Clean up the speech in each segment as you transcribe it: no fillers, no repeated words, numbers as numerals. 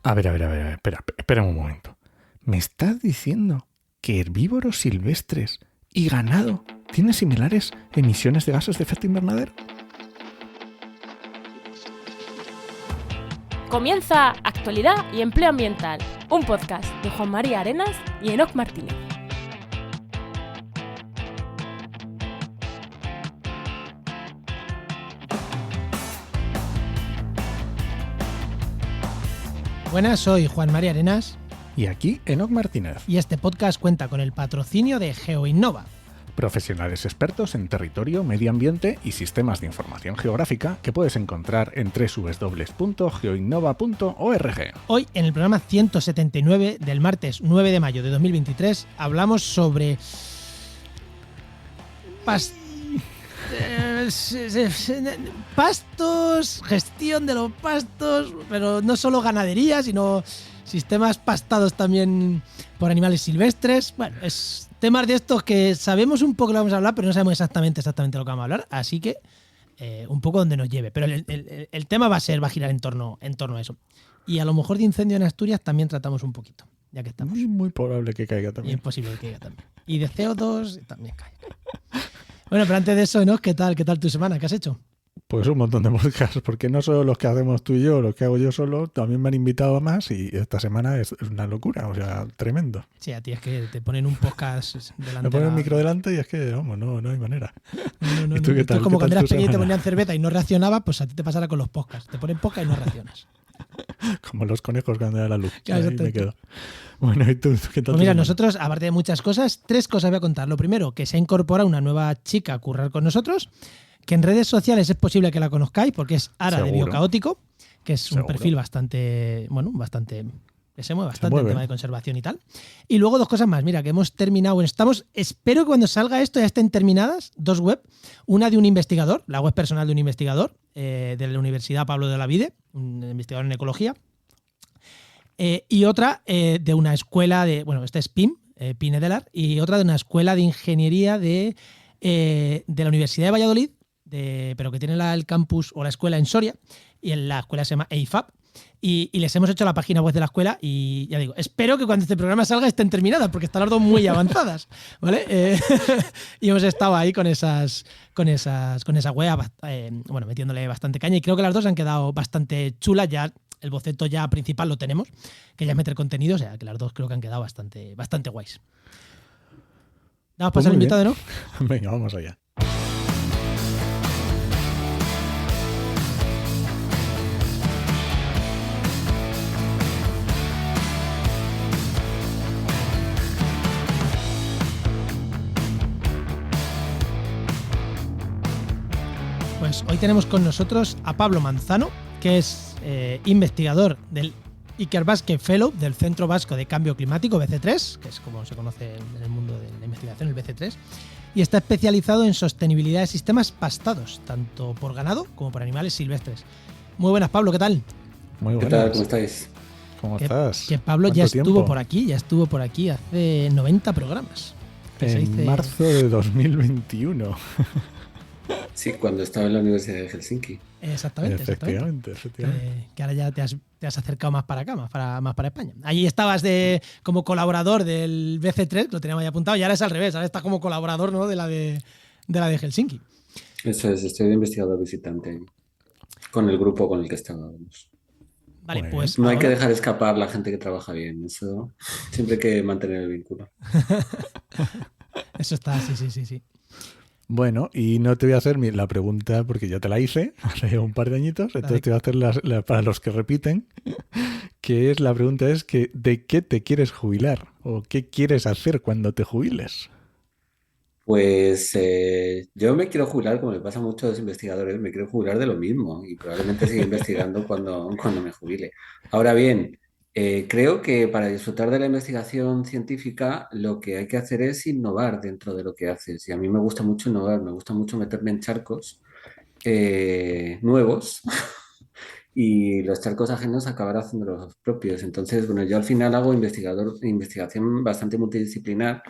A ver, espera un momento. ¿Me estás diciendo que herbívoros silvestres y ganado tienen similares emisiones de gases de efecto invernadero? Comienza Actualidad y Empleo Ambiental, un podcast de Juan María Arenas y Enoc Martínez. Buenas, soy Juan María Arenas. Y aquí Enoc Martínez. Y este podcast cuenta con el patrocinio de GeoInnova. Profesionales expertos en territorio, medio ambiente y sistemas de información geográfica que puedes encontrar en www.geoinnova.org. Hoy, en el programa 179 del martes 9 de mayo de 2023, hablamos sobre pastos, gestión de los pastos, pero no solo ganadería, sino sistemas pastados también por animales silvestres. Bueno, es temas de estos que sabemos un poco lo que vamos a hablar, pero no sabemos exactamente lo que vamos a hablar, así que un poco donde nos lleve. Pero el tema va a girar en torno a eso. Y a lo mejor de incendio en Asturias también tratamos un poquito, ya que estamos. Muy probable que caiga Y también. es posible que caiga también. Y de CO2 también cae. Bueno, pero antes de eso, ¿no? ¿Qué tal tu semana? ¿Qué has hecho? Pues un montón de podcasts, porque no solo los que hacemos tú y yo, los que hago yo solo, también me han invitado a más y esta semana es una locura, o sea, tremendo. Sí, a ti es que te ponen un podcast delante. Me ponen el micro delante y es que, vamos, no hay manera. No. ¿Y tú qué Esto tal? es como ¿Qué tal cuando eras tu pequeño y te semana? ponían cerveza y no reaccionabas, pues a ti te pasará con los podcasts. Te ponen podcast y no reaccionas. Como los conejos cuando da la luz. Claro, Ahí exacto. me quedo. Bueno, ¿y tú qué tal? Pues mira, tu semana? nosotros, aparte de muchas cosas, 3 cosas voy a contar. Lo primero, que se ha incorporado una nueva chica a currar con nosotros, que en redes sociales es posible que la conozcáis, porque es Ara de Seguro. Biocaótico, que es un Seguro. perfil bastante, que se mueve bastante en mueve. tema de conservación y tal. Y luego 2 cosas más. Mira, que hemos terminado, espero que cuando salga esto ya estén terminadas 2 web. Una de un investigador, la web personal de un investigador de la Universidad Pablo de Olavide, un investigador en ecología. Y otra de una escuela este es PIM, Pinedelar, y otra de una escuela de ingeniería de la Universidad de Valladolid, pero que tiene el campus o la escuela en Soria, y en la escuela se llama EIFAP. Y les hemos hecho la página web de la escuela y ya digo, espero que cuando este programa salga estén terminadas, porque están las 2 muy avanzadas, ¿vale? Y hemos estado ahí con esa web, metiéndole bastante caña, y creo que las 2 han quedado bastante chulas. Ya el boceto ya principal lo tenemos, que ya es meter contenido, o sea que las 2 creo que han quedado bastante guays. ¿Damos Pues paso al muy invitado, bien. no? Venga, vamos allá. Pues hoy tenemos con nosotros a Pablo Manzano, que es investigador del Iker Basque Fellow del Centro Vasco de Cambio Climático, BC3, que es como se conoce en el mundo de la investigación, el BC3, y está especializado en sostenibilidad de sistemas pastados, tanto por ganado como por animales silvestres. Muy buenas, Pablo, ¿qué tal? Muy ¿Qué buenas. tal? ¿Cómo estáis? ¿Cómo Que, estás? que Pablo ya ¿Cuánto estuvo tiempo? por aquí hace 90 programas. Que se En dice- marzo de 2021. Sí, cuando estaba en la Universidad de Helsinki. Exactamente. Efectivamente. Que ahora ya te has acercado más para acá, más para España. Allí estabas como colaborador del BC3, lo teníamos ya apuntado, y ahora es al revés, ahora estás como colaborador, ¿no? de la de Helsinki. Eso es, estoy de investigador visitante ahí, con el grupo con el que estábamos. Vale, Muy pues No hay que ahora- dejar escapar la gente que trabaja bien, eso siempre hay que mantener el vínculo. Eso está, sí. Bueno, y no te voy a hacer la pregunta porque ya te la hice hace un par de añitos, entonces te voy a hacer para los que repiten, la pregunta es que ¿de qué te quieres jubilar? ¿O qué quieres hacer cuando te jubiles? Pues yo me quiero jubilar, como le pasa a muchos investigadores, me quiero jubilar de lo mismo y probablemente siga investigando cuando me jubile. Ahora bien, creo que para disfrutar de la investigación científica lo que hay que hacer es innovar dentro de lo que haces. Y a mí me gusta mucho innovar, me gusta mucho meterme en charcos nuevos y los charcos ajenos acabar haciendo los propios. Entonces, bueno, yo al final hago investigación bastante multidisciplinar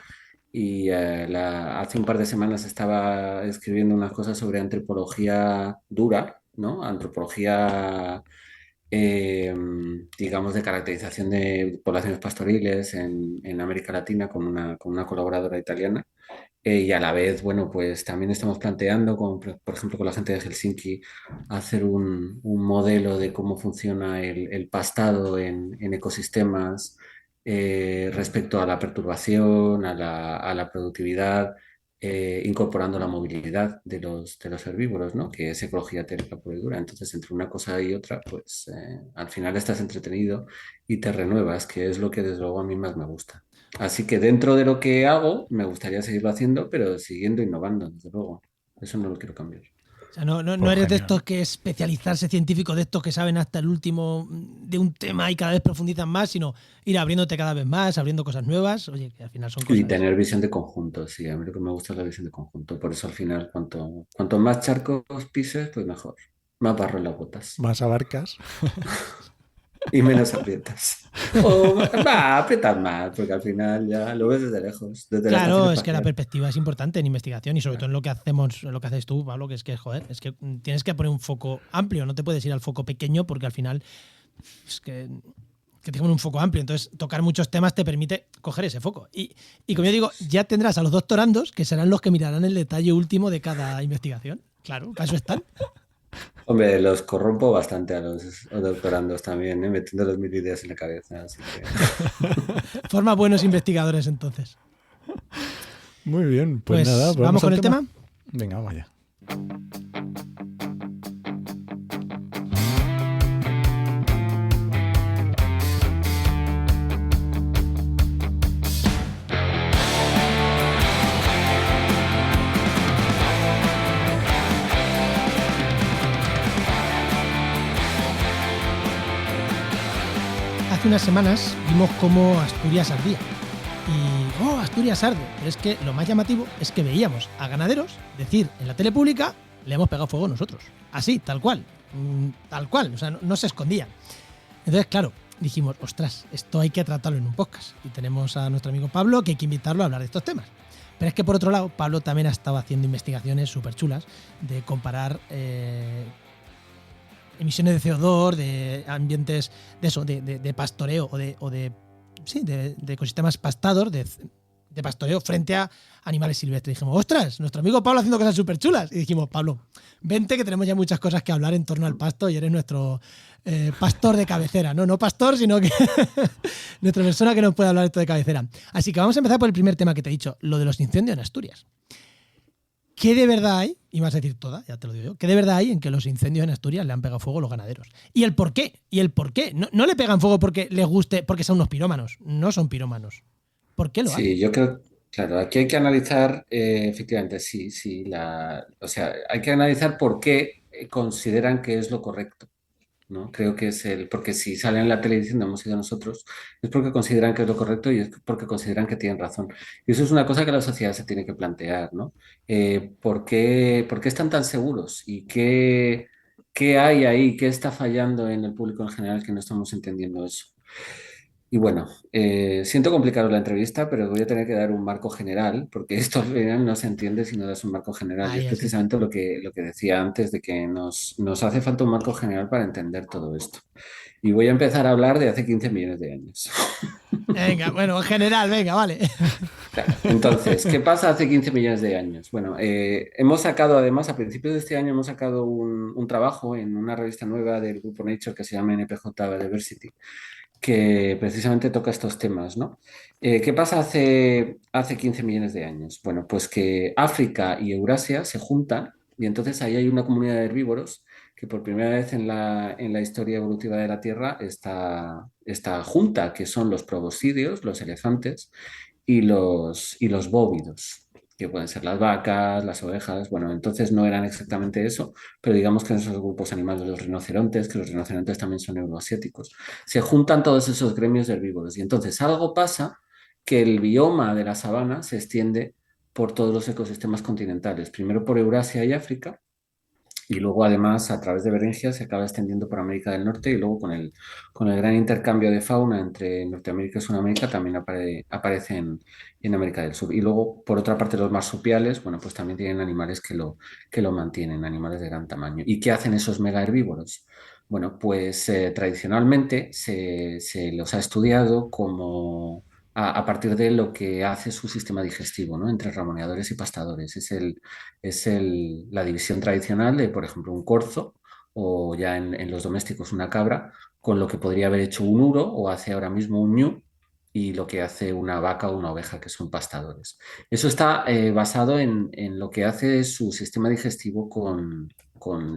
y hace un par de semanas estaba escribiendo unas cosas sobre antropología dura, ¿no? Antropología eh, digamos, de caracterización de poblaciones pastoriles en América Latina con una colaboradora italiana. Y a la vez, bueno, pues también estamos planteando, por ejemplo, con la gente de Helsinki, hacer un modelo de cómo funciona el pastado en ecosistemas respecto a la perturbación, a la productividad, incorporando la movilidad de los herbívoros, ¿no? Que es ecología teórica pura y dura. Entonces, entre una cosa y otra, pues al final estás entretenido y te renuevas, que es lo que desde luego a mí más me gusta. Así que dentro de lo que hago, me gustaría seguirlo haciendo, pero siguiendo innovando, desde luego. Eso no lo quiero cambiar. O sea, no Pues eres de genial. estos que especializarse científico, de estos que saben hasta el último de un tema y cada vez profundizan más, sino ir abriéndote cada vez más, abriendo cosas nuevas. Oye, que al final son Y cosas. tener visión de conjunto, sí, a mí lo que me gusta es la visión de conjunto. Por eso al final, cuanto más charcos pises, pues mejor. Más barro en las botas. Más abarcas. Y menos aprietas. O va, aprietas más, porque al final ya lo ves desde lejos, desde la estación Claro, es que la espacial. perspectiva es importante en investigación y sobre todo en lo que hacemos, en lo que haces tú, Pablo, joder, es que tienes que poner un foco amplio, no te puedes ir al foco pequeño porque al final es que tengan un foco amplio. Entonces, tocar muchos temas te permite coger ese foco. Y como yo digo, ya tendrás a los doctorandos que serán los que mirarán el detalle último de cada investigación. Claro, para eso están. Hombre, los corrompo bastante a los doctorandos también, metiéndoles mil ideas en la cabeza, así que... Forma buenos investigadores entonces. Muy bien, pues nada, Pues pues vamos vamos con al el tema. tema. Venga, vaya. Hace unas semanas vimos cómo Asturias ardía. Y, Asturias arde. Pero es que lo más llamativo es que veíamos a ganaderos decir en la tele pública, le hemos pegado fuego nosotros. Así, tal cual. Tal cual. O sea, no se escondía. Entonces, claro, dijimos, ostras, esto hay que tratarlo en un podcast. Y tenemos a nuestro amigo Pablo, que hay que invitarlo a hablar de estos temas. Pero es que por otro lado, Pablo también ha estado haciendo investigaciones súper chulas de comparar emisiones de CO2, de ambientes de eso, de pastoreo de ecosistemas pastados, de pastoreo frente a animales silvestres. Dijimos, ostras, nuestro amigo Pablo haciendo cosas súper chulas. Y dijimos, Pablo, vente que tenemos ya muchas cosas que hablar en torno al pasto y eres nuestro pastor de cabecera. No pastor, sino que nuestra persona que nos puede hablar esto de cabecera. Así que vamos a empezar por el primer tema que te he dicho, lo de los incendios en Asturias. ¿Qué de verdad hay? Y vas a decir toda, ya te lo digo yo. ¿Qué de verdad hay en que los incendios en Asturias le han pegado fuego a los ganaderos? ¿Y el por qué? ¿Y el por qué? No le pegan fuego porque les guste, porque son unos pirómanos. No son pirómanos. ¿Por qué lo Sí, hacen? yo creo, claro, aquí hay que analizar, efectivamente, sí, sí, o sea, hay que analizar por qué consideran que es lo correcto, ¿no? Creo que es porque si salen en la tele diciendo hemos sido nosotros, es porque consideran que es lo correcto y es porque consideran que tienen razón. Y eso es una cosa que la sociedad se tiene que plantear, ¿no? Por qué están tan seguros? ¿Y qué hay ahí? ¿Qué está fallando en el público en general que no estamos entendiendo eso? Y bueno, siento complicaros la entrevista, pero voy a tener que dar un marco general, porque esto al final no se entiende si no das un marco general. Y es Ahí así. precisamente lo que decía antes, de que nos hace falta un marco general para entender todo esto. Y voy a empezar a hablar de hace 15 millones de años. Venga, bueno, en general, venga, vale. Claro. Entonces, ¿qué pasa hace 15 millones de años? Bueno, hemos sacado además, a principios de este año, hemos sacado un trabajo en una revista nueva del grupo Nature que se llama NPJ Biodiversity, que precisamente toca estos temas, ¿no? ¿Qué pasa hace 15 millones de años? Bueno, pues que África y Eurasia se juntan y entonces ahí hay una comunidad de herbívoros que por primera vez en la historia evolutiva de la Tierra está junta, que son los proboscideos, los elefantes, y los bóvidos, que pueden ser las vacas, las ovejas. Bueno, entonces no eran exactamente eso, pero digamos que en esos grupos animales, los rinocerontes, que los rinocerontes también son euroasiáticos, se juntan todos esos gremios de herbívoros. Y entonces algo pasa, que el bioma de la sabana se extiende por todos los ecosistemas continentales, primero por Eurasia y África, y luego además a través de Beringia se acaba extendiendo por América del Norte, y luego con el gran intercambio de fauna entre Norteamérica y Sudamérica también aparece en América del Sur. Y luego, por otra parte, los marsupiales, bueno, pues también tienen animales que lo mantienen, animales de gran tamaño. ¿Y qué hacen esos mega herbívoros? Bueno, pues tradicionalmente se los ha estudiado como a partir de lo que hace su sistema digestivo, ¿no? Entre ramoneadores y pastadores. La división tradicional de, por ejemplo, un corzo o ya en los domésticos una cabra, con lo que podría haber hecho un uro o hace ahora mismo un ñu y lo que hace una vaca o una oveja, que son pastadores. Eso está basado en lo que hace su sistema digestivo con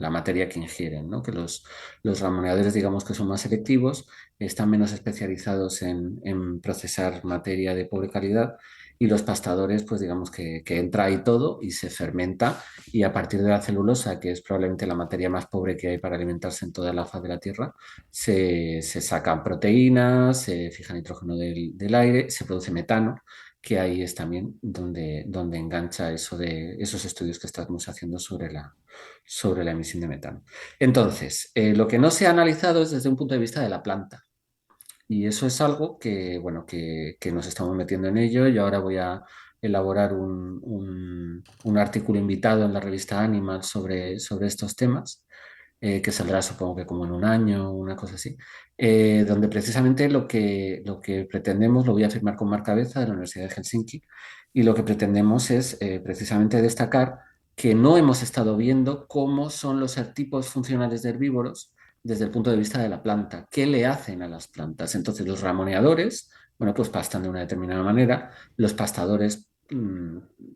la materia que ingieren, ¿no? Que los ramoneadores, digamos que son más selectivos, están menos especializados en procesar materia de pobre calidad y los pastadores, pues digamos que entra ahí todo y se fermenta y a partir de la celulosa, que es probablemente la materia más pobre que hay para alimentarse en toda la faz de la Tierra, se sacan proteínas, se fija nitrógeno del aire, se produce metano, que ahí es también donde engancha eso de esos estudios que estamos haciendo sobre la emisión de metano. Entonces, lo que no se ha analizado es desde un punto de vista de la planta. Y eso es algo que, bueno, que nos estamos metiendo en ello. Yo ahora voy a elaborar un artículo invitado en la revista Animal sobre estos temas, que saldrá supongo que como en un año, una cosa así, donde precisamente lo que pretendemos, lo voy a firmar con Marc Cabeza de la Universidad de Helsinki, y lo que pretendemos es precisamente destacar que no hemos estado viendo cómo son los tipos funcionales de herbívoros desde el punto de vista de la planta, qué le hacen a las plantas. Entonces los ramoneadores, bueno, pues pastan de una determinada manera, los pastadores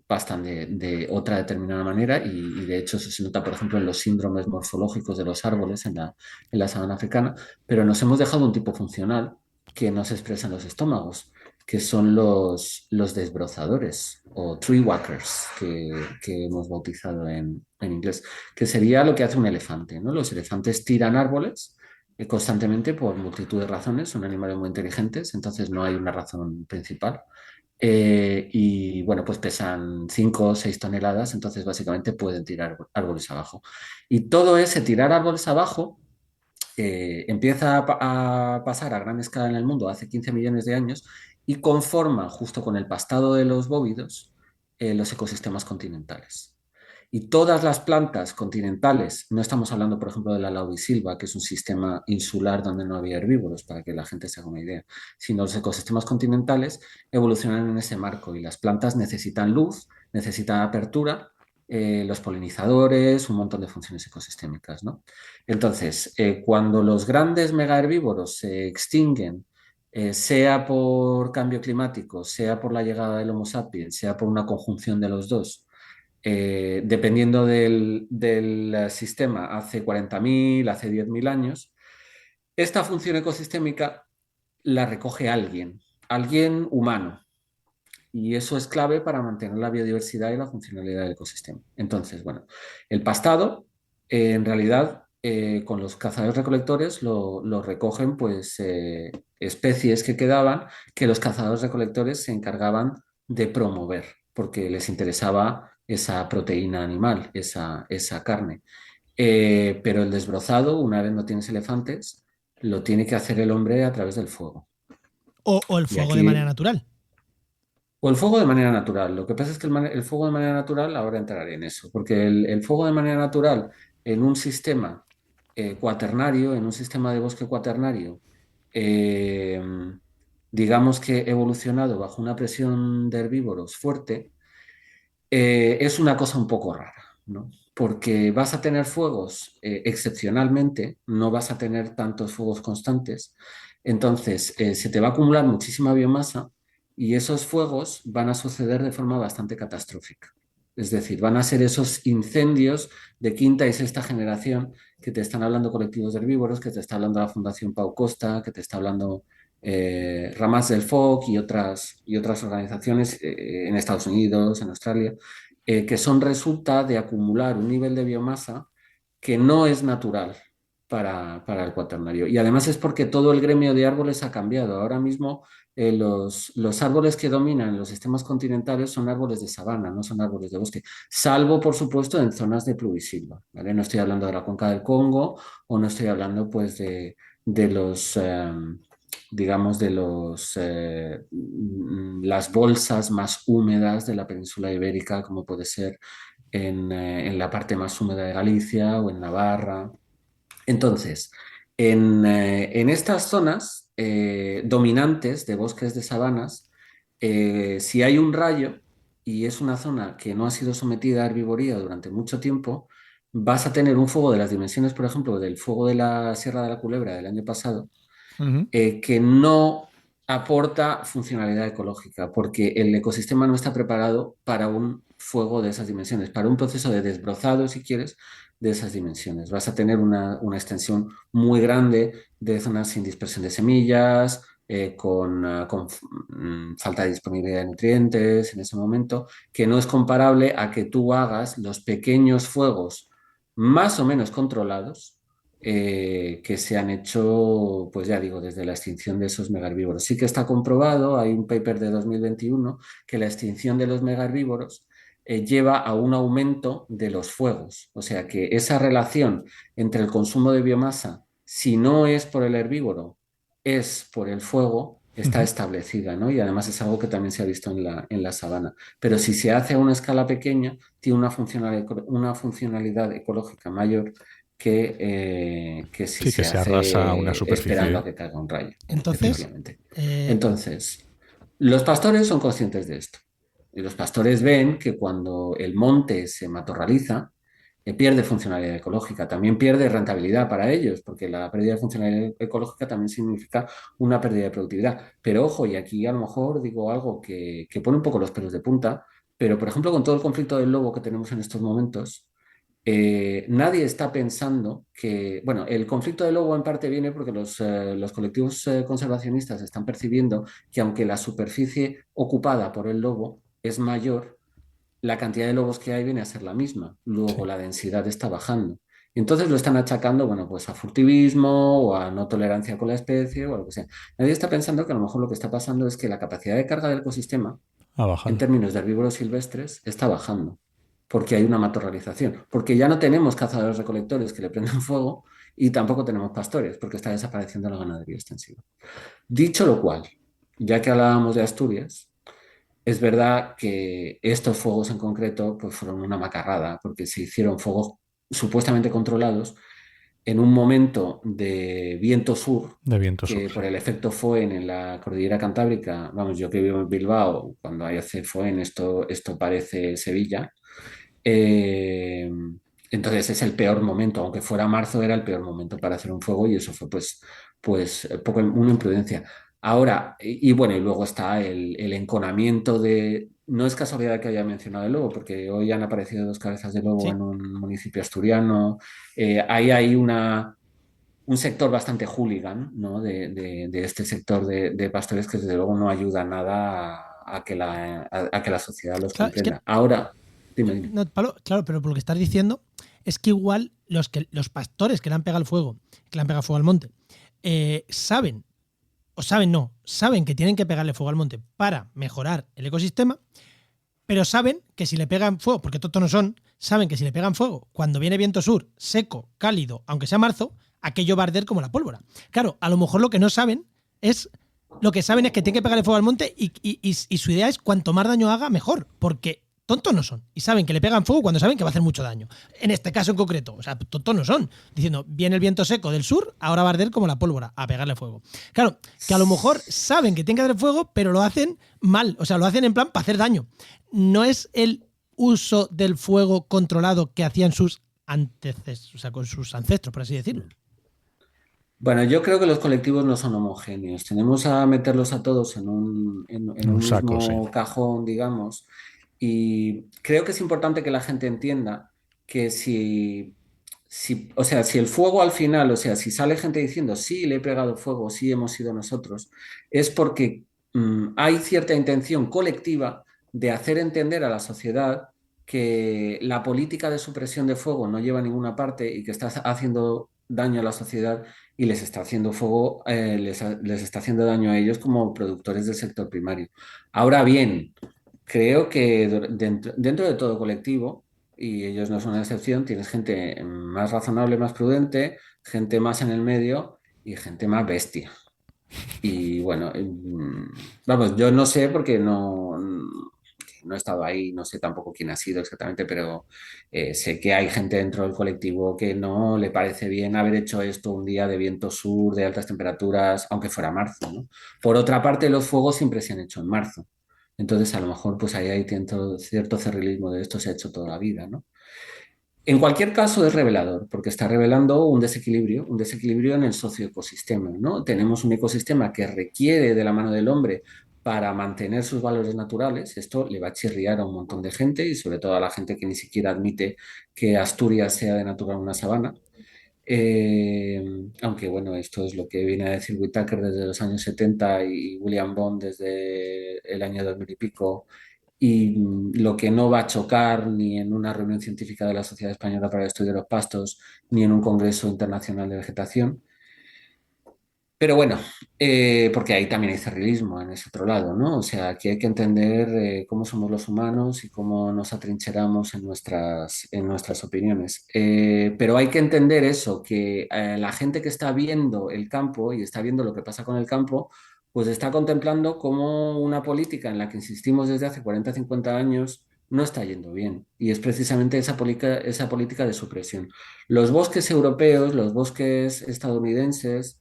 pastan de otra determinada manera y de hecho eso se nota, por ejemplo, en los síndromes morfológicos de los árboles en la sabana africana, pero nos hemos dejado un tipo funcional que no se expresa en los estómagos, que son los desbrozadores o tree walkers que hemos bautizado en inglés, que sería lo que hace un elefante, ¿no? Los elefantes tiran árboles constantemente por multitud de razones, son animales muy inteligentes, entonces no hay una razón principal. Y bueno, pues pesan 5 o 6 toneladas, entonces básicamente pueden tirar árboles abajo. Y todo ese tirar árboles abajo empieza a pasar a gran escala en el mundo hace 15 millones de años y conforma, justo con el pastado de los bóvidos, los ecosistemas continentales. Y todas las plantas continentales, no estamos hablando, por ejemplo, de la laurisilva, que es un sistema insular donde no había herbívoros, para que la gente se haga una idea, sino los ecosistemas continentales evolucionan en ese marco y las plantas necesitan luz, necesitan apertura, los polinizadores, un montón de funciones ecosistémicas, ¿no? Entonces, cuando los grandes megaherbívoros se extinguen, sea por cambio climático, sea por la llegada del Homo sapiens, sea por una conjunción de los dos, dependiendo del sistema, hace 40.000, hace 10.000 años, esta función ecosistémica la recoge alguien humano. Y eso es clave para mantener la biodiversidad y la funcionalidad del ecosistema. Entonces, bueno, el pastado, en realidad, con los cazadores recolectores lo recogen pues especies que quedaban que los cazadores recolectores se encargaban de promover, porque les interesaba esa proteína animal, esa carne. Pero el desbrozado, una vez no tienes elefantes, lo tiene que hacer el hombre a través del fuego. O el Y fuego de manera aquí natural. o el fuego de manera natural. Lo que pasa es que el fuego de manera natural, ahora entraré en eso, porque el fuego de manera natural en un sistema cuaternario, en un sistema de bosque cuaternario, eh, digamos que evolucionado bajo una presión de herbívoros fuerte, es una cosa un poco rara, ¿no? Porque vas a tener fuegos excepcionalmente, no vas a tener tantos fuegos constantes, entonces se te va a acumular muchísima biomasa y esos fuegos van a suceder de forma bastante catastrófica. Es decir, van a ser esos incendios de quinta y sexta generación que te están hablando colectivos de herbívoros, que te está hablando la Fundación Pau Costa, que te está hablando Ramas del FOC y otras organizaciones en Estados Unidos, en Australia, que son resulta de acumular un nivel de biomasa que no es natural para el cuaternario. Y además es porque todo el gremio de árboles ha cambiado. Ahora mismo los árboles que dominan los sistemas continentales son árboles de sabana, no son árboles de bosque, salvo por supuesto en zonas de pluvisilva, ¿vale? No estoy hablando de la cuenca del Congo o no estoy hablando pues de los digamos, las bolsas más húmedas de la península ibérica, como puede ser en la parte más húmeda de Galicia o en Navarra Entonces, en estas zonas dominantes de bosques de sabanas, si hay un rayo y es una zona que no ha sido sometida a herbivoría durante mucho tiempo, vas a tener un fuego de las dimensiones, por ejemplo, del fuego de la Sierra de la Culebra del año pasado, Ujú. que no aporta funcionalidad ecológica, porque el ecosistema no está preparado para un fuego de esas dimensiones, para un proceso de desbrozado, si quieres, de esas dimensiones. Vas a tener una extensión muy grande de zonas sin dispersión de semillas, con falta de disponibilidad de nutrientes en ese momento, que no es comparable a que tú hagas los pequeños fuegos más o menos controlados que se han hecho, pues ya digo, desde la extinción de esos megaherbívoros. Sí que está comprobado, hay un paper de 2021, que la extinción de los megaherbívoros lleva a un aumento de los fuegos. O sea que esa relación entre el consumo de biomasa, si no es por el herbívoro, es por el fuego, está Ujú. establecida, ¿no? Y además es algo que también se ha visto en la sabana. Pero si se hace a una escala pequeña, tiene una funcionalidad ecológica mayor que si Sí, que se se arrasa una hace esperando a superficie. que caiga un rayo, Entonces, efectivamente. eh, Entonces, los pastores son conscientes de esto. Y los pastores ven que cuando el monte se matorraliza, pierde funcionalidad ecológica, también pierde rentabilidad para ellos, porque la pérdida de funcionalidad ecológica también significa una pérdida de productividad. Pero ojo, y aquí a lo mejor digo algo que pone un poco los pelos de punta, pero por ejemplo con todo el conflicto del lobo que tenemos en estos momentos, nadie está pensando que, bueno, el conflicto del lobo en parte viene porque los colectivos conservacionistas están percibiendo que aunque la superficie ocupada por el lobo es mayor, la cantidad de lobos que hay viene a ser la misma. Luego Sí. la densidad está bajando. Entonces lo están achacando, bueno, pues a furtivismo o a no tolerancia con la especie o a lo que sea. Nadie está pensando que a lo mejor lo que está pasando es que la capacidad de carga del ecosistema Ha en bajado. términos de herbívoros silvestres está bajando, porque hay una matorralización, porque ya no tenemos cazadores recolectores que le prenden fuego y tampoco tenemos pastores, porque está desapareciendo la ganadería extensiva. Dicho lo cual, ya que hablábamos de Asturias, es verdad que estos fuegos en concreto pues fueron una macarrada, porque se hicieron fuegos supuestamente controlados en un momento de viento sur, De viento sur, que sí. por el efecto Foehn en la cordillera Cantábrica, vamos, yo que vivo en Bilbao, cuando hay hace Foehn esto parece Sevilla. Eh, entonces es el peor momento, aunque fuera marzo era el peor momento para hacer un fuego y eso fue pues poco, una imprudencia. Ahora, y bueno, y luego está el enconamiento de... No es casualidad que haya mencionado el lobo, porque hoy han aparecido dos cabezas de lobo sí. en un municipio asturiano. Ahí hay un sector bastante hooligan, ¿no? De este sector de pastores que desde luego no ayuda nada a que la sociedad los Claro, es que comprenda. Ahora, dime, dime. no, Pablo, claro, pero por lo que estás diciendo es que igual los pastores que le han pegado el fuego, que le han pegado fuego al monte, saben, o saben no, saben que tienen que pegarle fuego al monte para mejorar el ecosistema, pero saben que si le pegan fuego, porque tontos no son, saben que si le pegan fuego cuando viene viento sur, seco, cálido, aunque sea marzo, aquello va a arder como la pólvora. Claro, a lo mejor lo que no saben es, lo que saben es que tienen que pegarle fuego al monte y su idea es cuanto más daño haga, mejor, porque tontos no son y saben que le pegan fuego cuando saben que va a hacer mucho daño. En este caso en concreto, o sea, tontos no son, diciendo, viene el viento seco del sur, ahora va a arder como la pólvora, a pegarle fuego. Claro, que a lo mejor saben que tienen que hacer fuego, pero lo hacen mal, o sea, lo hacen en plan para hacer daño. No es el uso del fuego controlado que hacían sus antecesores, o sea, con sus ancestros, por así decirlo. Bueno, yo creo que los colectivos no son homogéneos. Tenemos a meterlos a todos en Un un saco, sí. mismo cajón, digamos. Y creo que es importante que la gente entienda que o sea, si el fuego al final, o sea, si sale gente diciendo, sí, le he pegado fuego, sí hemos sido nosotros, es porque hay cierta intención colectiva de hacer entender a la sociedad que la política de supresión de fuego no lleva a ninguna parte y que está haciendo daño a la sociedad y les está haciendo fuego, les está haciendo daño a ellos como productores del sector primario. Ahora bien, creo que dentro de todo colectivo, y ellos no son una excepción, tienes gente más razonable, más prudente, gente más en el medio y gente más bestia. Y bueno, vamos, yo no sé porque no, decir, no he estado ahí, no sé tampoco quién ha sido exactamente, pero sé que hay gente dentro del colectivo que no le parece bien haber hecho esto un día de viento sur, de altas temperaturas, aunque fuera marzo, ¿no? Por otra parte, los fuegos siempre se han hecho en marzo. Entonces, a lo mejor, pues ahí hay cierto cerrilismo de esto se ha hecho toda la vida, ¿no? En cualquier caso es revelador, porque está revelando un desequilibrio en el socioecosistema, ¿no? Tenemos un ecosistema que requiere de la mano del hombre para mantener sus valores naturales. Esto le va a chirriar a un montón de gente y sobre todo a la gente que ni siquiera admite que Asturias sea de natural una sabana. Eh, Aunque bueno, esto es lo que viene a decir Whitaker desde los años 70 y William Bond desde el año 2000 y pico, y lo que no va a chocar ni en una reunión científica de la Sociedad Española para el Estudio de los Pastos, ni en un Congreso Internacional de Vegetación. Pero bueno, porque ahí también hay cerrilismo en ese otro lado, ¿no? O sea, aquí hay que entender cómo somos los humanos y cómo nos atrincheramos en nuestras opiniones. Pero hay que entender eso, que la gente que está viendo el campo y está viendo lo que pasa con el campo, pues está contemplando cómo una política en la que insistimos desde hace 40, 50 años no está yendo bien. Y es precisamente esa política de supresión. Los bosques europeos, los bosques estadounidenses,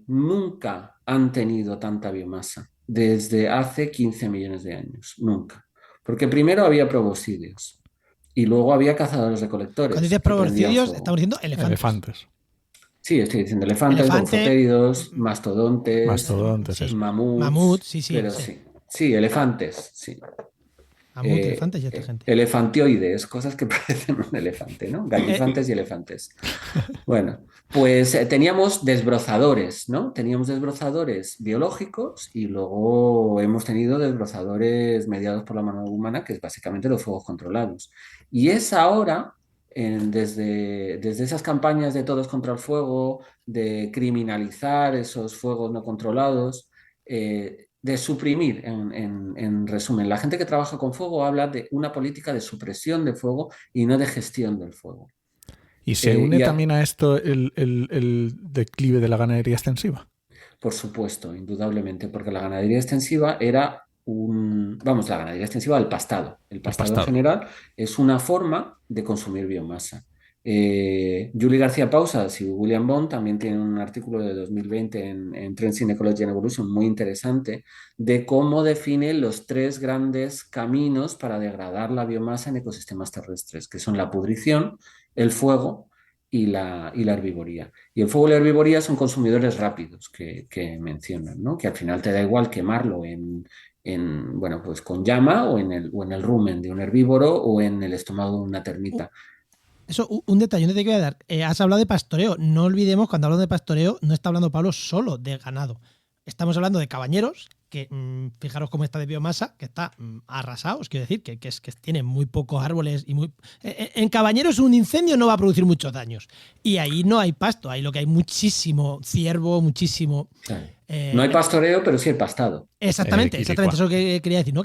nunca han tenido tanta biomasa desde hace 15 millones de años, nunca. Porque primero había proboscideos y luego había Cuando cazadores-recolectores dices que prendían proboscidios, fuego. estamos diciendo elefantes. Elefantes, Sí, estoy diciendo elefantes, Elefante, brontotéridos, mastodontes, mastodontes, sí. eso. Mamut, mamuts, sí, sí, pero sí. sí. Sí, elefantes, sí. Mamut, elefantes y esta gente. Elefantioides, cosas que parecen un elefante, ¿no? Eh, Gallifantes y elefantes. Bueno, pues teníamos desbrozadores, ¿no? Teníamos desbrozadores biológicos y luego hemos tenido desbrozadores mediados por la mano humana, que es básicamente los fuegos controlados. Y es ahora, desde esas campañas de todos contra el fuego, de criminalizar esos fuegos no controlados, de suprimir, en resumen. La gente que trabaja con fuego habla de una política de supresión de fuego y no de gestión del fuego. ¿Y se une Y también a esto el declive de la ganadería extensiva? por supuesto, indudablemente, porque la ganadería extensiva era la ganadería extensiva del pastado. El El pastado en pastado. general es una forma de consumir biomasa. Julie García Pausas y William Bond también tienen un artículo de 2020 en Trends in Ecology and Evolution muy interesante de cómo definen los tres grandes caminos para degradar la biomasa en ecosistemas terrestres, que son la pudrición, el fuego y la herbivoría. Y el fuego y la herbivoría son consumidores rápidos que mencionan, ¿no? Que al final te da igual quemarlo bueno, pues con llama o en el rumen de un herbívoro o en el estómago de una termita. Eso, un detalle, un detalle que voy a dar. Has hablado de pastoreo. No olvidemos, cuando hablamos de pastoreo, no está hablando Pablo solo de ganado. Estamos hablando de cabañeros, que fijaros cómo está de biomasa, que está arrasado, os quiero decir, que tiene muy pocos árboles y muy. En cabañeros un incendio no va a producir muchos daños. Y ahí no hay pasto, ahí lo que hay muchísimo ciervo, muchísimo. Claro. No hay pastoreo, pero sí hay pastado. Exactamente, Quilicua. eso es lo que quería decir, ¿no?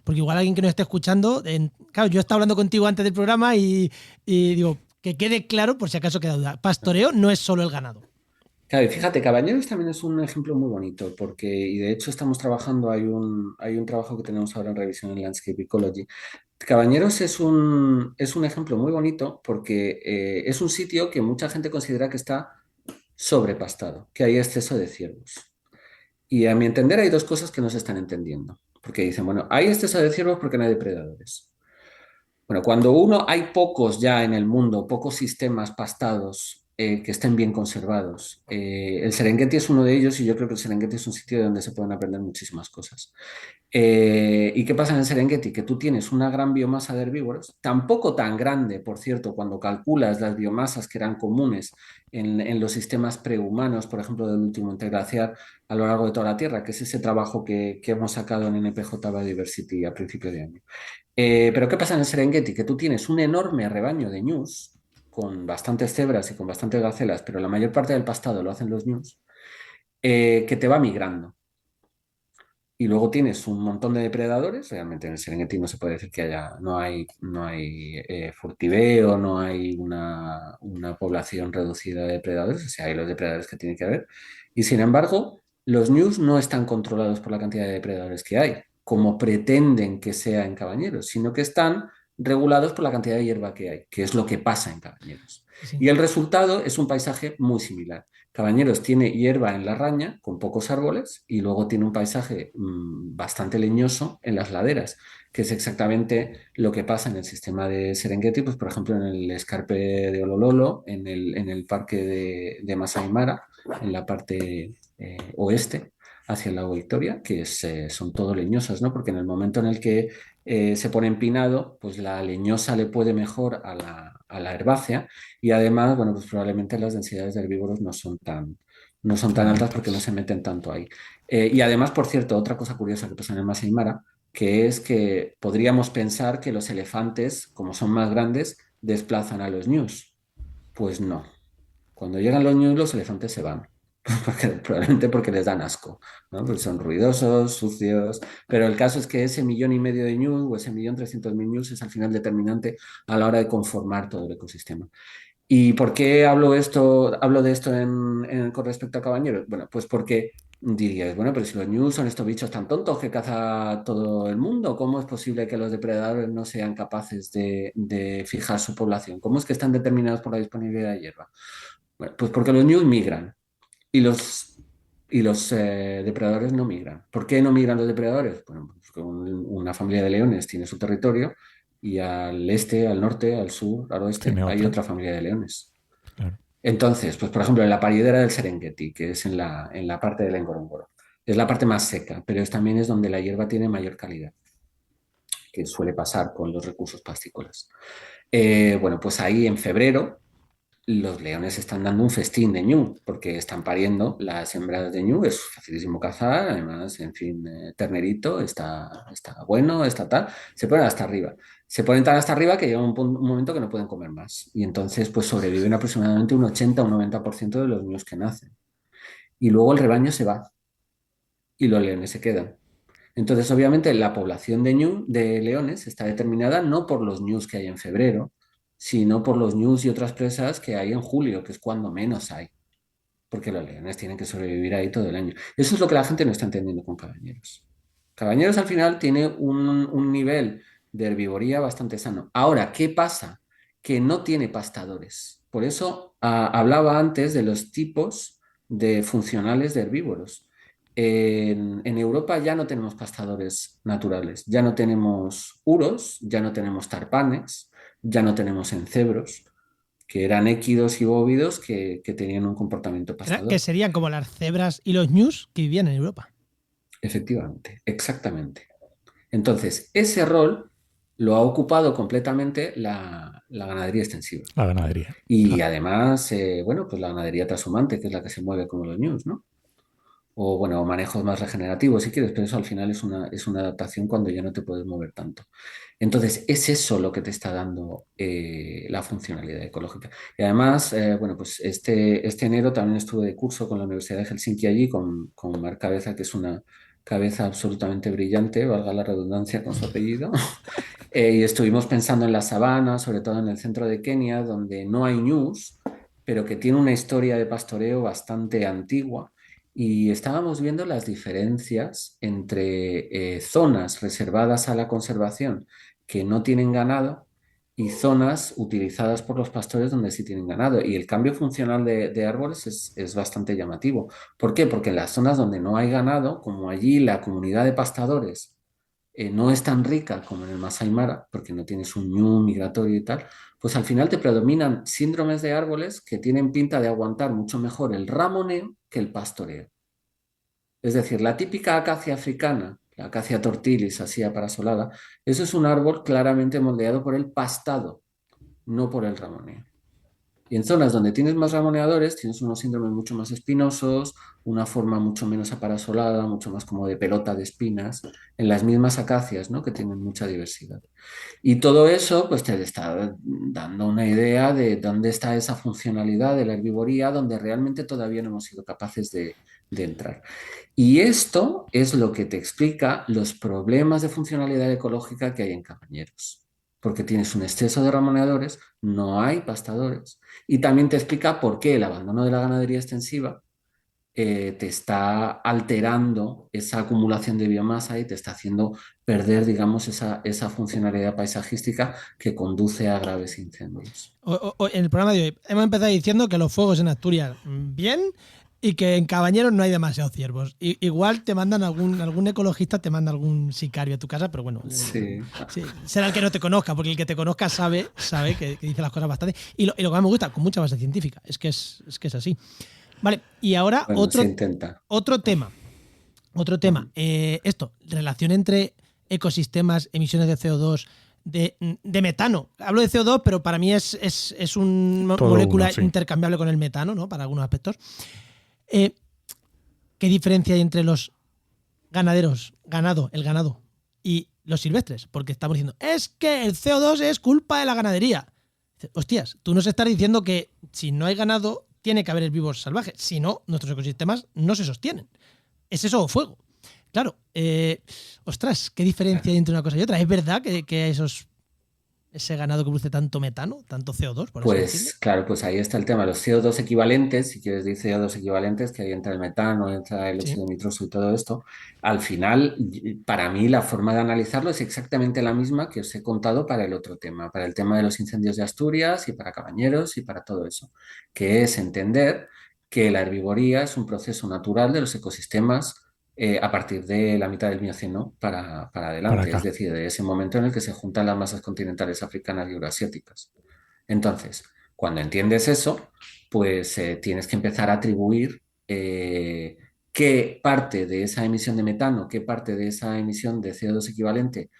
Porque igual alguien que nos esté escuchando, claro, yo estaba hablando contigo antes del programa y digo, que quede claro por si acaso queda duda. Pastoreo no es solo el ganado. Claro, y fíjate, Cabañeros también es un ejemplo muy bonito, porque, y de hecho estamos trabajando, hay un trabajo que tenemos ahora en revisión en Landscape Ecology. Cabañeros es un ejemplo muy bonito porque es un sitio que mucha gente considera que está sobrepastado, que hay exceso de ciervos. Y a mi entender hay dos cosas que no se están entendiendo, porque dicen, bueno, hay exceso de ciervos porque no hay depredadores. Bueno, cuando hay pocos ya en el mundo, pocos sistemas pastados que estén bien conservados. El Serengeti es uno de ellos y yo creo que el Serengeti es un sitio donde se pueden aprender muchísimas cosas. ¿Y qué pasa en el Serengeti? Que tú tienes una gran biomasa de herbívoros, tampoco tan grande, por cierto, cuando calculas las biomasas que eran comunes en los sistemas prehumanos, por ejemplo, del último interglaciar a lo largo de toda la Tierra, que es ese trabajo que hemos sacado en NPJ Biodiversity a principio de año. Pero ¿qué pasa en el Serengeti? Que tú tienes un enorme rebaño de ñus, con bastantes cebras y con bastantes gacelas, pero la mayor parte del pastado lo hacen los ñus, que te va migrando. Y luego tienes un montón de depredadores. Realmente en el Serengeti no se puede decir que no hay furtiveo, no hay una población reducida de depredadores, o sea, hay los depredadores que tiene que haber. Y sin embargo, los ñus no están controlados por la cantidad de depredadores que hay. como pretenden que sea en Cabañeros, sino que están regulados por la cantidad de hierba que hay, que es lo que pasa en Cabañeros. Sí. Y el resultado es un paisaje muy similar. Cabañeros tiene hierba en la raña, con pocos árboles, y luego tiene un paisaje bastante leñoso en las laderas, que es exactamente lo que pasa en el sistema de Serengeti, pues por ejemplo en el escarpe de Olololo, en el parque de Masai Mara, en la parte oeste, hacia el lago Victoria, que son todo leñosas, ¿no? Porque en el momento en el que se pone empinado, pues la leñosa le puede mejor a la herbácea y además, bueno, pues probablemente las densidades de herbívoros no son tan altas porque no se meten tanto ahí. Y además, por cierto, otra cosa curiosa que pasa en el Masai Mara, que es que podríamos pensar que los elefantes, como son más grandes, desplazan a los ñus. Pues no. Cuando llegan los ñus, los elefantes se van. Probablemente porque les dan asco, ¿no? Porque son ruidosos, sucios, pero el caso es que ese 1,5 millones de ñus o ese 1,3 millones ñus es al final determinante a la hora de conformar todo el ecosistema. ¿Y por qué hablo de esto con respecto a Cabañeros? Bueno, pues porque dirías, bueno, pero si los ñus son estos bichos tan tontos que caza todo el mundo, ¿cómo es posible que los depredadores no sean capaces de fijar su población? ¿Cómo es que están determinados por la disponibilidad de hierba? Bueno, pues porque los ñus migran y los depredadores no migran. ¿Por qué no migran los depredadores? Bueno, pues una familia de leones tiene su territorio y al este, al norte, al sur, al oeste, hay otra familia de leones. Claro. Entonces, pues por ejemplo, en la paridera del Serengeti, que es en la parte del Ngorongoro, es la parte más seca, pero también es donde la hierba tiene mayor calidad, que suele pasar con los recursos pastícolas. Bueno, pues ahí en febrero los leones están dando un festín de ñu, porque están pariendo las hembras de ñu, es facilísimo cazar, además, en fin, ternerito, está bueno, está tal, se ponen hasta arriba. Se ponen tan hasta arriba que llega un momento que no pueden comer más. Y entonces, pues sobreviven aproximadamente un 80 o un 90% de los ñus que nacen. Y luego el rebaño se va y los leones se quedan. Entonces, obviamente, la población de leones está determinada no por los ñus que hay en febrero, sino por los ñus y otras presas que hay en julio, que es cuando menos hay, porque los leones tienen que sobrevivir ahí todo el año. Eso es lo que la gente no está entendiendo con Cabañeros. Cabañeros al final tiene un nivel de herbivoría bastante sano. Ahora, ¿qué pasa? Que no tiene pastadores. Por eso hablaba antes de los tipos de funcionales de herbívoros. En Europa ya no tenemos pastadores naturales, ya no tenemos uros, ya no tenemos tarpanes, ya no tenemos encebros, que eran équidos y bóvidos que tenían un comportamiento pastador. Que serían como las cebras y los ñus que vivían en Europa. Efectivamente, exactamente. Entonces, ese rol lo ha ocupado completamente la ganadería extensiva. La ganadería. Y además, bueno, pues la ganadería trashumante, que es la que se mueve como los ñus, ¿no? O bueno, manejos más regenerativos si quieres, pero eso al final es una adaptación cuando ya no te puedes mover tanto. Entonces, es eso lo que te está dando la funcionalidad ecológica. Y además, bueno, pues este enero también estuve de curso con la Universidad de Helsinki allí, con Marc Cabeza, que es una cabeza absolutamente brillante, valga la redundancia con su apellido. Y estuvimos pensando en la sabana, sobre todo en el centro de Kenia, donde no hay ñus, pero que tiene una historia de pastoreo bastante antigua. Y estábamos viendo las diferencias entre zonas reservadas a la conservación que no tienen ganado y zonas utilizadas por los pastores donde sí tienen ganado. Y el cambio funcional de árboles es bastante llamativo. ¿Por qué? Porque en las zonas donde no hay ganado, como allí la comunidad de pastadores no es tan rica como en el Masai Mara, porque no tienes un ñu migratorio y tal, pues al final te predominan síndromes de árboles que tienen pinta de aguantar mucho mejor el ramoneo que el pastoreo. Es decir, la típica acacia africana, la acacia tortilis, así aparasolada, eso es un árbol claramente moldeado por el pastado, no por el ramoneo. Y en zonas donde tienes más ramoneadores, tienes unos síndromes mucho más espinosos, una forma mucho menos aparasolada, mucho más como de pelota de espinas, en las mismas acacias, ¿no? Que tienen mucha diversidad. Y todo eso, pues te está dando una idea de dónde está esa funcionalidad de la herbivoría, donde realmente todavía no hemos sido capaces de entrar. Y esto es lo que te explica los problemas de funcionalidad ecológica que hay en Cabañeros, porque tienes un exceso de ramoneadores, no hay pastadores, y también te explica por qué el abandono de la ganadería extensiva te está alterando esa acumulación de biomasa y te está haciendo perder, digamos, esa funcionalidad paisajística que conduce a graves incendios. En el programa de hoy hemos empezado diciendo que los fuegos en Asturias, bien, y que en Cabañeros no hay demasiados ciervos. Igual te mandan algún ecologista, te manda algún sicario a tu casa, pero bueno, Sí. sí, será el que no te conozca, porque el que te conozca sabe que dice las cosas bastante. Y lo que más me gusta, con mucha base científica, es que es así. Vale, y ahora Bueno, se intenta. otro tema. Esto, relación entre ecosistemas, emisiones de CO2, de metano. Hablo de CO2, pero para mí es una Todo molécula uno, sí. intercambiable con el metano, ¿no? Para algunos aspectos. ¿Qué diferencia hay entre los el ganado, y los silvestres? Porque estamos diciendo, es que el CO2 es culpa de la ganadería. Hostias, tú nos estás diciendo que si no hay ganado, tiene que haber vivos salvajes. Si no, nuestros ecosistemas no se sostienen. Es eso o fuego. Claro, ostras, ¿qué diferencia hay entre una cosa y otra? ¿Es verdad que ese ganado que produce tanto metano, tanto CO2, por así decirlo? Pues claro, pues ahí está el tema, los CO2 equivalentes, si quieres decir CO2 equivalentes, que ahí entra el metano, entra el Sí. óxido nitroso y todo esto, al final, para mí la forma de analizarlo es exactamente la misma que os he contado para el otro tema, para el tema de los incendios de Asturias y para Cabañeros y para todo eso, que es entender que la herbivoría es un proceso natural de los ecosistemas a partir de la mitad del Mioceno para Para adelante, es acá. decir, de ese momento en el que se juntan las masas continentales africanas y eurasiáticas. Entonces, cuando entiendes eso, pues tienes que empezar a atribuir qué parte de esa emisión de metano, qué parte de esa emisión de CO2 equivalente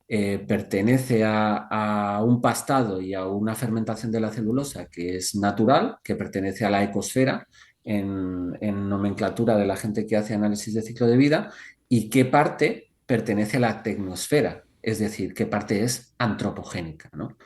pertenece a un pastado y a una fermentación de la celulosa que es natural, que pertenece a la ecosfera en nomenclatura de la gente que hace análisis de ciclo de vida, y qué parte pertenece a la tecnosfera, es decir, qué parte es antropogénica, ¿no?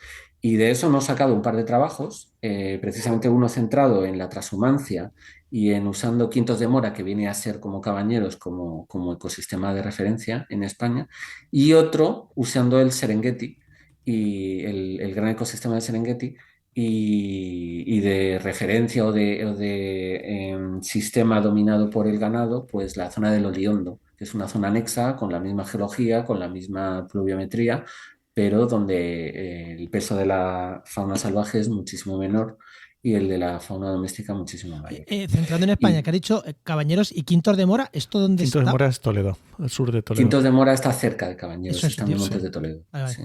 Y de eso hemos sacado un par de trabajos, precisamente uno centrado en la transhumancia y en usando quintos de mora, que viene a ser como Cabañeros, como ecosistema de referencia en España, y otro usando el Serengeti y el gran ecosistema del Serengeti y de referencia o de sistema dominado por el ganado, pues la zona del Oliondo, que es una zona anexa con la misma geología, con la misma pluviometría, pero donde el peso de la fauna salvaje es muchísimo menor y el de la fauna doméstica muchísimo mayor. Centrando en España, que Y ha dicho Cabañeros y Quintos de Mora, ¿esto dónde Quinto de está? Mora es Toledo, al sur de Toledo. Quintos de Mora está cerca de Eso, Cabañeros, eso, está en tío. los Sí. Montes de Toledo. Vale, vale. Sí.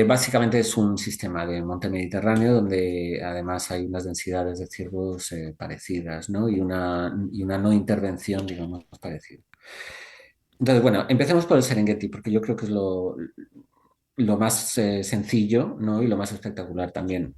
Básicamente es un sistema de monte mediterráneo donde además hay unas densidades de ciervos parecidas, ¿no? Y una no intervención, digamos, parecida. Entonces, bueno, empecemos por el Serengeti, porque yo creo que es lo más sencillo, ¿no? Y lo más espectacular también.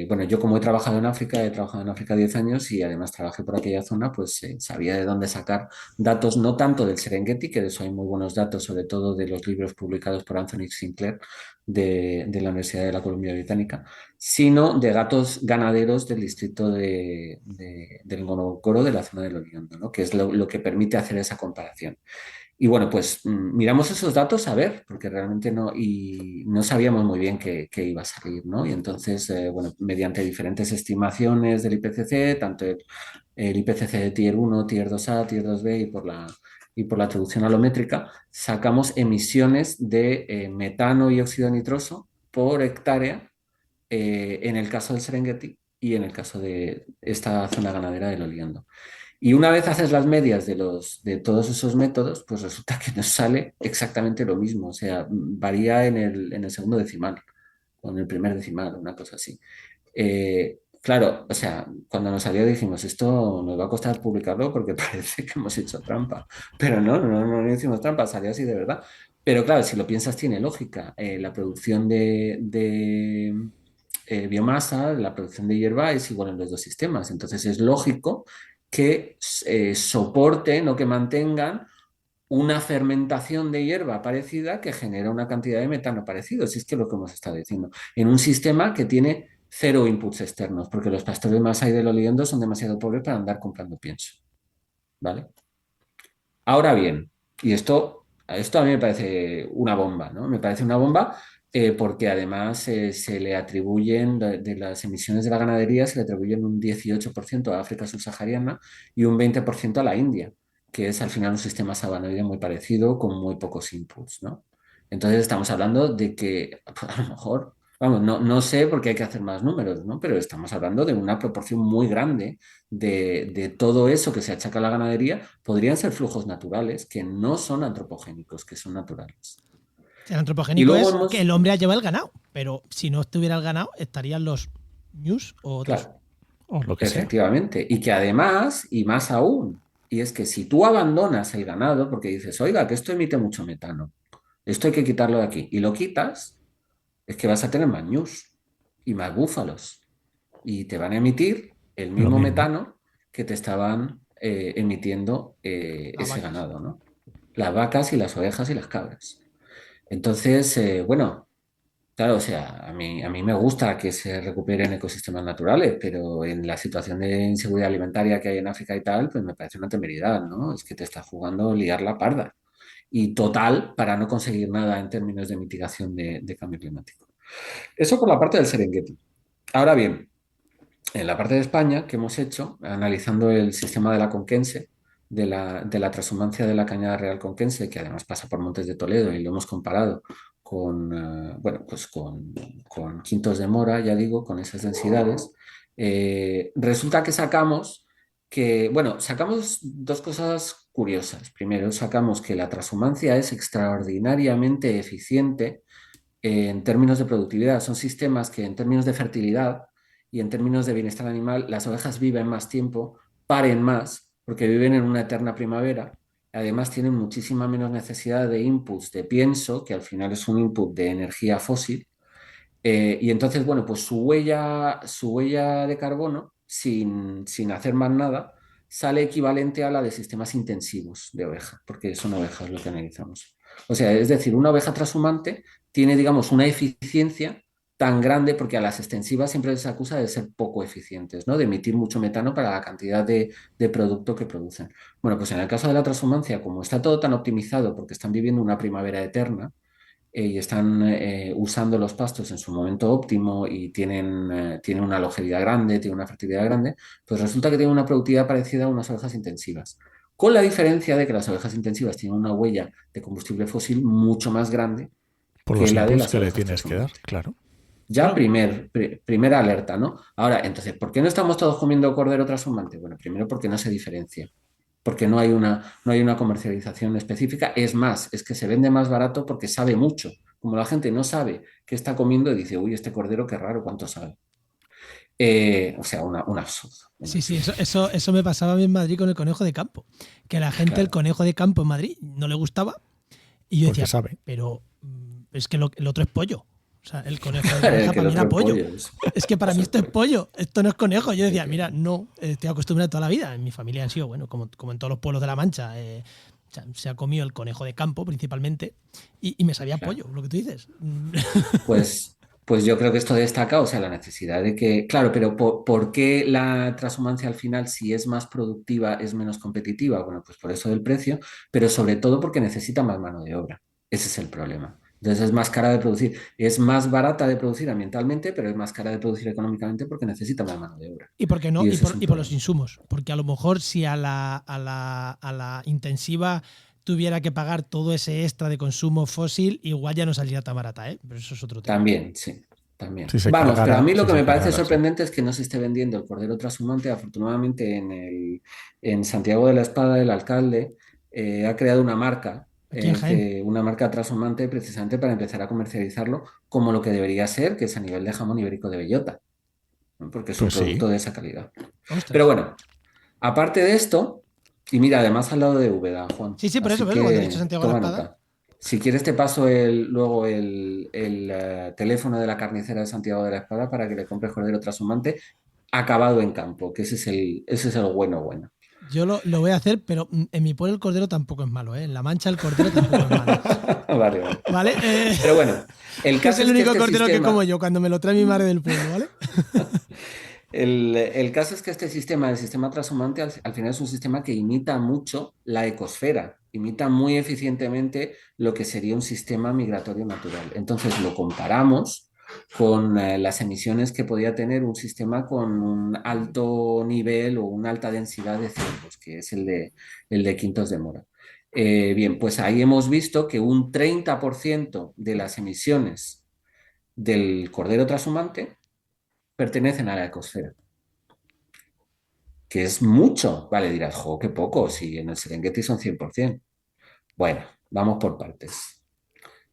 Bueno, yo como he trabajado en África 10 años y además trabajé por aquella zona, pues sabía de dónde sacar datos, no tanto del Serengeti, que de eso hay muy buenos datos, sobre todo de los libros publicados por Anthony Sinclair de la Universidad de la Columbia Británica, sino de datos ganaderos del distrito del Ngorongoro, de la zona del Oriondo, ¿no? Que es lo que permite hacer esa comparación. Y bueno, pues miramos esos datos a ver, porque realmente no sabíamos muy bien qué iba a salir, ¿no? Y entonces, bueno, mediante diferentes estimaciones del IPCC, tanto el IPCC de Tier 1, Tier 2A, Tier 2B y por la atribución alométrica, sacamos emisiones de metano y óxido nitroso por hectárea en el caso del Serengeti y en el caso de esta zona ganadera del Oliondo. Y una vez haces las medias de todos esos métodos, pues resulta que nos sale exactamente lo mismo. O sea, varía en el segundo decimal o en el primer decimal, una cosa así. Claro, o sea, cuando nos salió dijimos, esto nos va a costar publicarlo porque parece que hemos hecho trampa. Pero no hicimos trampa, salió así de verdad. Pero claro, si lo piensas, tiene lógica. La producción de biomasa, la producción de hierba es igual en los dos sistemas. Entonces es lógico que soporten o que mantengan una fermentación de hierba parecida que genera una cantidad de metano parecido. Si es que lo que hemos estado diciendo. En un sistema que tiene cero inputs externos, porque los pastores Masái del Oliondo son demasiado pobres para andar comprando pienso. ¿Vale? Ahora bien, y esto a mí me parece una bomba, ¿no? Me parece una bomba porque además se le atribuyen, de las emisiones de la ganadería, se le atribuyen un 18% a África subsahariana y un 20% a la India, que es al final un sistema sabanoide muy parecido con muy pocos inputs, ¿no? Entonces estamos hablando de que a lo mejor, vamos, no sé porque hay que hacer más números, ¿no? Pero estamos hablando de una proporción muy grande de todo eso que se achaca a la ganadería, podrían ser flujos naturales que no son antropogénicos, que son naturales. El Y antropogénico luego es que el hemos, hombre ha llevado el ganado, pero si no estuviera el ganado, estarían los ñus o otros. claro, O lo que sea. efectivamente, y que además, y más aún, y es que si tú abandonas el ganado porque dices, oiga, que esto emite mucho metano, esto hay que quitarlo de aquí, y lo quitas, es que vas a tener más ñus y más búfalos, y te van a emitir el Lo mismo mismo. metano que te estaban emitiendo Las ese vacas. ganado, ¿no? Las vacas y las ovejas y las cabras. Entonces, bueno, claro, o sea, a mí me gusta que se recuperen ecosistemas naturales, pero en la situación de inseguridad alimentaria que hay en África y tal, pues me parece una temeridad, ¿no? Es que te estás jugando liar la parda. Y total, para no conseguir nada en términos de mitigación de cambio climático. Eso por la parte del Serengeti. Ahora bien, en la parte de España que hemos hecho, analizando el sistema de la Conquense, de la transhumancia de la cañada real conquense, que además pasa por Montes de Toledo, y lo hemos comparado con, bueno, pues con Quintos de Mora, ya digo, con esas densidades, resulta que sacamos dos cosas curiosas. Primero, sacamos que la transhumancia es extraordinariamente eficiente en términos de productividad. Son sistemas que en términos de fertilidad y en términos de bienestar animal, las ovejas viven más tiempo, paren más, porque viven en una eterna primavera. Además, tienen muchísima menos necesidad de inputs de pienso, que al final es un input de energía fósil. Y entonces, bueno, pues su huella de carbono, sin hacer más nada, sale equivalente a la de sistemas intensivos de oveja, porque son ovejas lo que analizamos. O sea, es decir, una oveja trashumante tiene, digamos, una eficiencia tan grande, porque a las extensivas siempre se acusa de ser poco eficientes, ¿no? De emitir mucho metano para la cantidad de producto que producen. Bueno, pues en el caso de la transhumancia, como está todo tan optimizado porque están viviendo una primavera eterna, y están usando los pastos en su momento óptimo y tienen una longevidad grande, tienen una fertilidad grande, pues resulta que tienen una productividad parecida a unas ovejas intensivas. Con la diferencia de que las ovejas intensivas tienen una huella de combustible fósil mucho más grande Por que los la de inputs las que le ovejas tienes que dar, trashumantes. claro. Ya primera alerta, ¿no? Ahora, entonces, ¿por qué no estamos todos comiendo cordero trashumante? Bueno, primero porque no se diferencia, porque no hay una comercialización específica. Es más, es que se vende más barato porque sabe mucho. Como la gente no sabe qué está comiendo, dice, uy, este cordero qué raro, ¿cuánto sabe? O sea, un absurdo, un Sí, sí, absurdo. eso me pasaba a mí en Madrid con el conejo de campo. Que a la gente el Claro, conejo de campo en Madrid no le gustaba. Y yo Porque decía, sabe. pero es que el otro es pollo. O sea, el conejo de granja que para el mí era otro pollo. pollo es, Es que para mí eso es esto es pollo, pollo, esto no es conejo. Yo decía, mira, efectivamente. no, estoy acostumbrado toda la vida. En mi familia han sido, bueno, como en todos los pueblos de La Mancha, o sea, se ha comido el conejo de campo principalmente y me sabía Claro. pollo, lo que tú dices. Pues, pues yo creo que esto destaca, o sea, la necesidad de que, claro, pero ¿por qué la transhumancia al final, si es más productiva, es menos competitiva? Bueno, pues por eso del precio, pero sobre todo porque necesita más mano de obra. Ese es el problema. Entonces es más cara de producir, es más barata de producir ambientalmente, pero es más cara de producir económicamente porque necesita más mano de obra. ¿Y por qué no? Y Y eso es por, un y por los problema. insumos. Porque a lo mejor si a la intensiva tuviera que pagar todo ese extra de consumo fósil, igual ya no saldría tan barata, ¿eh? Pero eso es otro tema. También, sí, también. Si se Vamos, pero a cargara, mí lo si que se me parece cargara, sí. sorprendente es que no se esté vendiendo el cordero trashumante. Afortunadamente, en Santiago de la Espada, el alcalde ha creado una marca, Aquí en Jaén. una marca trashumante precisamente para empezar a comercializarlo como lo que debería ser, que es a nivel de jamón ibérico de bellota, ¿no? Porque es un Pues sí. producto de esa calidad. Pero Ostras. bueno, aparte de esto, y mira, además al lado de Úbeda, Juan, Sí, sí, así por eso, cuando he dicho que Santiago de la toma Espada. nota. Si quieres te paso luego el teléfono de la carnicera de Santiago de la Espada para que le compres cordero trashumante acabado en campo, que ese es el bueno bueno. Yo lo voy a hacer, pero en mi pueblo el cordero tampoco es malo, ¿eh? En La Mancha el cordero tampoco es malo. Vale, vale. ¿Vale? Pero bueno, el Que es caso el es que único este cordero que como sistema, yo cuando me lo trae mi madre del pueblo, ¿vale? El caso es que este sistema, el sistema trashumante, al final es un sistema que imita mucho la ecosfera, imita muy eficientemente lo que sería un sistema migratorio natural. Entonces lo comparamos con las emisiones que podía tener un sistema con un alto nivel o una alta densidad de ciervos, que es el de Quintos de Mora. Bien, pues ahí hemos visto que un 30% de las emisiones del cordero trashumante pertenecen a la ecosfera, que es mucho. Vale, dirás, jo, qué poco, si en el Serengeti son 100%. Bueno, vamos por partes.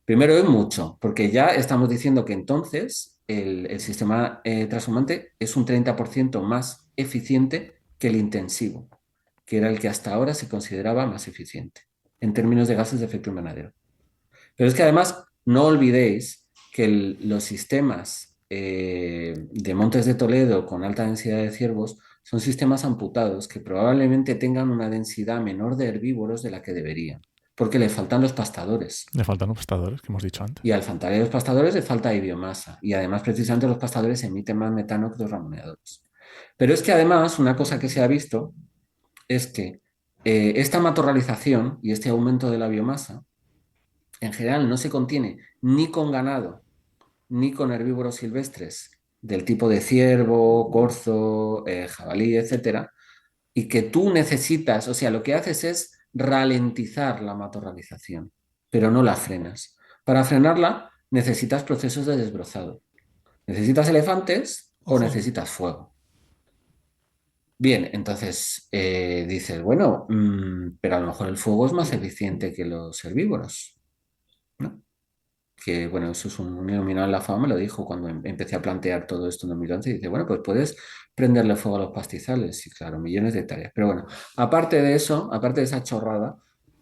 Primero es mucho, porque ya estamos diciendo que entonces el sistema trashumante es un 30% más eficiente que el intensivo, que era el que hasta ahora se consideraba más eficiente en términos de gases de efecto invernadero. Pero es que además no olvidéis que los sistemas de Montes de Toledo con alta densidad de ciervos son sistemas amputados que probablemente tengan una densidad menor de herbívoros de la que deberían, porque le faltan los pastadores. Le faltan los pastadores, que hemos dicho antes. Y al faltar los pastadores le falta de biomasa. Y además, precisamente, los pastadores emiten más metano que los ramoneadores. Pero es que además, una cosa que se ha visto es que esta matorralización y este aumento de la biomasa en general no se contiene ni con ganado ni con herbívoros silvestres del tipo de ciervo, corzo, jabalí, etcétera, y que tú necesitas, o sea, lo que haces es ralentizar la matorralización, pero no la frenas. Para frenarla necesitas procesos de desbrozado. ¿Necesitas elefantes o Ojo. necesitas fuego? Bien, entonces dices, bueno, pero a lo mejor el fuego es más eficiente que los herbívoros, ¿no? Que bueno, eso es un iluminado en la fama, me lo dijo cuando empecé a plantear todo esto en 2011, y dice, bueno, pues puedes prenderle fuego a los pastizales, y claro, millones de hectáreas. Pero bueno, aparte de eso, aparte de esa chorrada,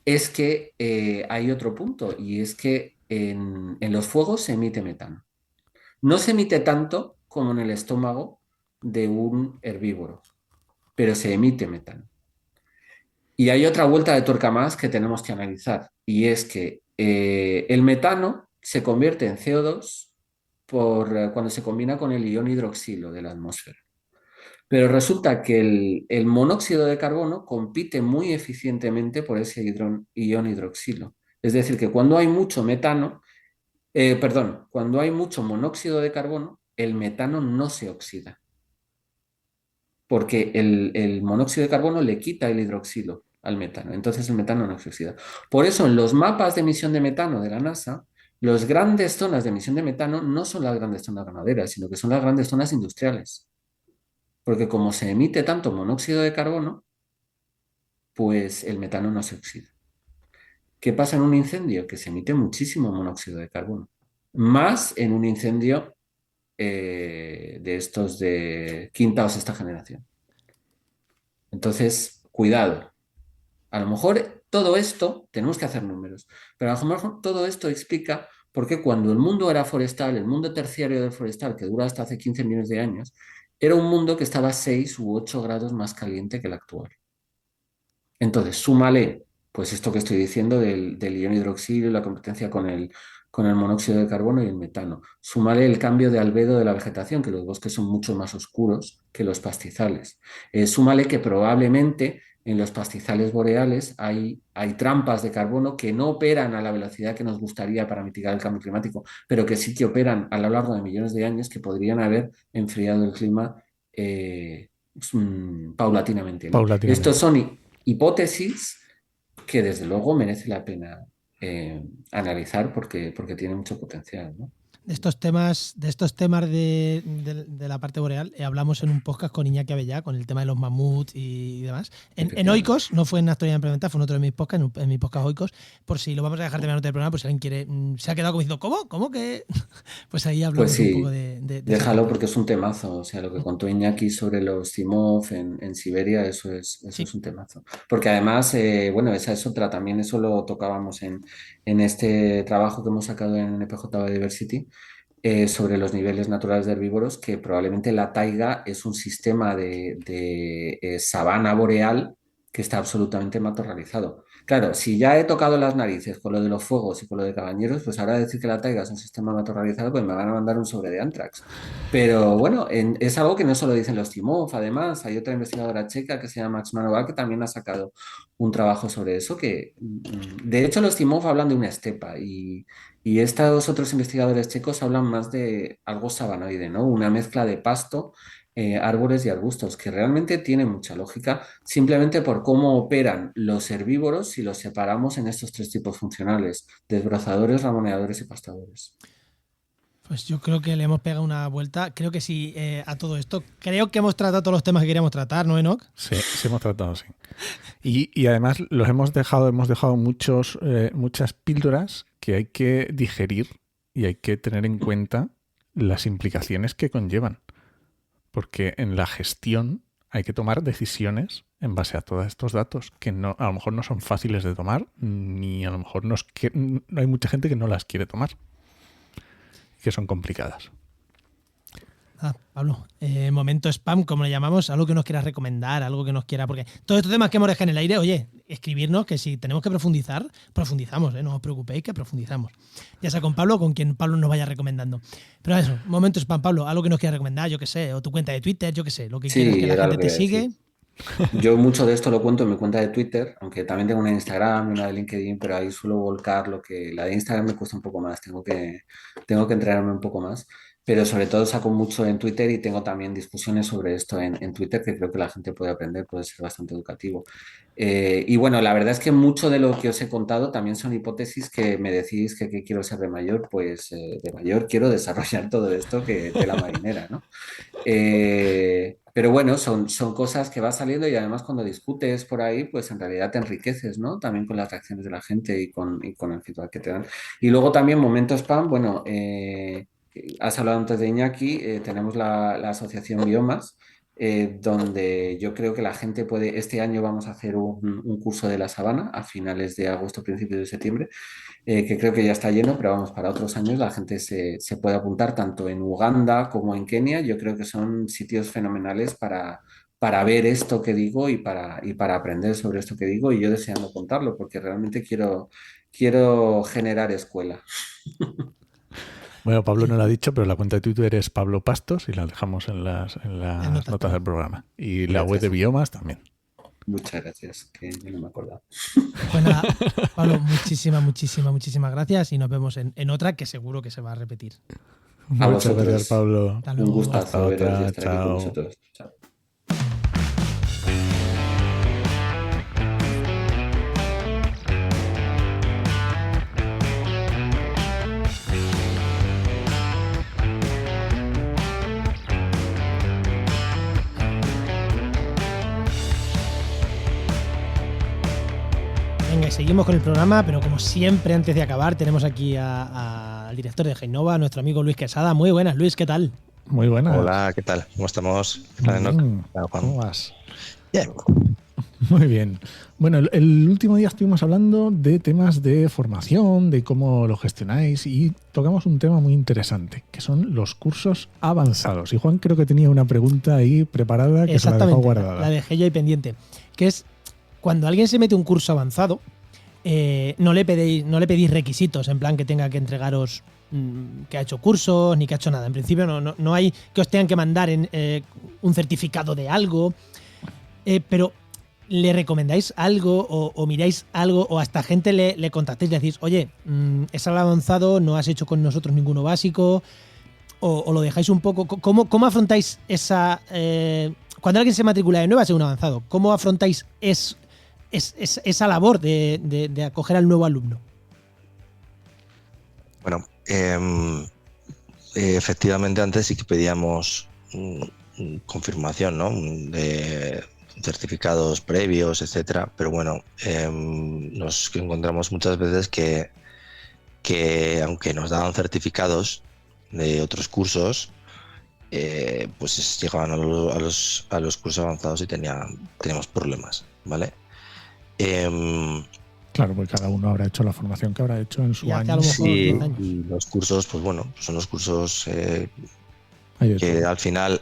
es que hay otro punto, y es que en los fuegos se emite metano. No se emite tanto como en el estómago de un herbívoro, pero se emite metano. Y hay otra vuelta de tuerca más que tenemos que analizar, y es que el metano se convierte en CO2 cuando se combina con el ion hidroxilo de la atmósfera. Pero resulta que el monóxido de carbono compite muy eficientemente por ese ion hidroxilo. Es decir, que cuando hay mucho metano, cuando hay mucho monóxido de carbono, el metano no se oxida, porque el monóxido de carbono le quita el hidroxilo al metano, entonces el metano no se oxida. Por eso en los mapas de emisión de metano de la NASA, las grandes zonas de emisión de metano no son las grandes zonas ganaderas, sino que son las grandes zonas industriales. Porque como se emite tanto monóxido de carbono, pues el metano no se oxida. ¿Qué pasa en un incendio? Que se emite muchísimo monóxido de carbono. Más en un incendio de estos de quinta o sexta generación. Entonces, cuidado. A lo mejor todo esto, tenemos que hacer números, pero a lo mejor todo esto explica por qué cuando el mundo era forestal, el mundo terciario del forestal, que dura hasta hace 15 millones de años, era un mundo que estaba 6 u 8 grados más caliente que el actual. Entonces, súmale, pues esto que estoy diciendo del ion hidroxilo, la competencia con el monóxido de carbono y el metano. Súmale el cambio de albedo de la vegetación, que los bosques son mucho más oscuros que los pastizales. Súmale que probablemente en los pastizales boreales hay trampas de carbono que no operan a la velocidad que nos gustaría para mitigar el cambio climático, pero que sí que operan a lo largo de millones de años, que podrían haber enfriado el clima paulatinamente, ¿no? Estos Paulatinamente. son hipótesis que desde luego merece la pena analizar porque tiene mucho potencial, ¿no? De la parte boreal, hablamos en un podcast con Iñaki Abellá, con el tema de los mamuts y demás. En Oikos, no fue en Actualidad Implementada, fue en otro de mis podcasts, en mi podcast Oikos, por si lo vamos a dejar terminar del programa, pues si alguien quiere, se ha quedado como diciendo, ¿cómo? ¿Cómo que? Pues ahí Pues hablamos un poco sí, de déjalo porque es un temazo. O sea, lo que contó Iñaki sobre los Timov en Siberia, eso Sí, es un temazo. Porque además, bueno, esa es otra, también eso lo tocábamos en este trabajo que hemos sacado en NPJ Biodiversity, sobre los niveles naturales de herbívoros, que probablemente la taiga es un sistema de sabana boreal que está absolutamente matorralizado. Claro, si ya he tocado las narices con lo de los fuegos y con lo de Cabañeros, pues ahora decir que la taiga es un sistema matorralizado, pues me van a mandar un sobre de Antrax. Pero bueno, es algo que no solo dicen los Timov, además hay otra investigadora checa que se llama Max Manova que también ha sacado un trabajo sobre eso, que de hecho los Timov hablan de una estepa y estos otros investigadores checos hablan más de algo sabanoide, ¿no? Una mezcla de pasto, árboles y arbustos, que realmente tiene mucha lógica simplemente por cómo operan los herbívoros si los separamos en estos tres tipos funcionales: desbrozadores, ramoneadores y pastadores. Pues yo creo que le hemos pegado una vuelta. Creo que sí, a todo esto. Creo que hemos tratado todos los temas que queríamos tratar, ¿no, Enoch? Sí, sí hemos tratado, sí. Y además hemos dejado muchas píldoras que hay que digerir y hay que tener en cuenta las implicaciones que conllevan. Porque en la gestión hay que tomar decisiones en base a todos estos datos que no, a lo mejor no son fáciles de tomar, ni a lo mejor hay mucha gente que no las quiere tomar, que son complicadas. Pablo, momento spam, como le llamamos, algo que nos quieras recomendar, algo que nos quiera, porque todos estos temas que hemos dejado en el aire, oye, escribirnos que si tenemos que profundizar, profundizamos, no os preocupéis que profundizamos. Ya sea con Pablo o con quien Pablo nos vaya recomendando. Pero eso, momento spam, Pablo, algo que nos quieras recomendar, yo qué sé, o tu cuenta de Twitter, yo qué sé, lo que quieras que la gente te sigue. Yo mucho de esto lo cuento en mi cuenta de Twitter, aunque también tengo una de Instagram y una de LinkedIn, pero ahí suelo volcar la de Instagram me cuesta un poco más, tengo que entrenarme un poco más, pero sobre todo saco mucho en Twitter y tengo también discusiones sobre esto en Twitter que creo que la gente puede aprender, puede ser bastante educativo. Y bueno, la verdad es que mucho de lo que os he contado también son hipótesis que me decís que qué quiero ser de mayor, pues de mayor quiero desarrollar todo esto que de la marinera, ¿no? Pero bueno, son cosas que va saliendo y además cuando discutes por ahí, pues en realidad te enriqueces, ¿no? También con las reacciones de la gente y con el feedback que te dan. Y luego también momento spam, bueno, has hablado antes de Iñaki, tenemos la asociación Biomas, donde yo creo que la gente puede, este año vamos a hacer un curso de la sabana a finales de agosto, principios de septiembre, que creo que ya está lleno, pero vamos, para otros años la gente se puede apuntar tanto en Uganda como en Kenia. Yo creo que son sitios fenomenales para ver esto que digo y para aprender sobre esto que digo, y yo deseando contarlo, porque realmente quiero generar escuela. Bueno, Pablo no lo ha dicho, pero la cuenta de Twitter es Pablo Pastos y la dejamos en las notas del programa. Y la web de Biomas también. Muchas gracias, que yo no me acordaba. Pues nada, Pablo, muchísimas gracias y nos vemos en otra que seguro que se va a repetir. Muchas gracias, Pablo. Un gustazo veros y estar aquí con Chao. vosotros. Chao. Venga, y seguimos con el programa, pero como siempre, antes de acabar, tenemos aquí al director de Genova, nuestro amigo Luis Quesada. Muy buenas, Luis, ¿qué tal? Muy buenas. Hola, ¿qué tal? ¿Cómo estamos? ¿Cómo vas? Bien. Muy bien. Bueno, el último día estuvimos hablando de temas de formación, de cómo lo gestionáis, y tocamos un tema muy interesante, que son los cursos avanzados. Y Juan creo que tenía una pregunta ahí preparada que se la dejó guardada. La dejé yo ahí pendiente, que es cuando alguien se mete un curso avanzado, no le pedís requisitos, en plan que tenga que entregaros que ha hecho cursos ni que ha hecho nada. En principio no hay que os tengan que mandar un certificado de algo, pero ¿le recomendáis algo o miráis algo o hasta gente le contactéis y decís, oye, es algo avanzado, no has hecho con nosotros ninguno básico, o lo dejáis un poco? ¿Cómo afrontáis esa... cuando alguien se matricula de nuevo a ser un avanzado, ¿cómo afrontáis esa labor de acoger al nuevo alumno? Bueno, efectivamente antes sí que pedíamos confirmación, ¿no? De certificados previos, etcétera, pero bueno, nos encontramos muchas veces que aunque nos daban certificados de otros cursos, pues llegaban a los cursos avanzados y teníamos problemas, ¿vale? Claro, porque cada uno habrá hecho la formación que habrá hecho en su año. Sí, y los cursos, pues bueno, son los cursos que al final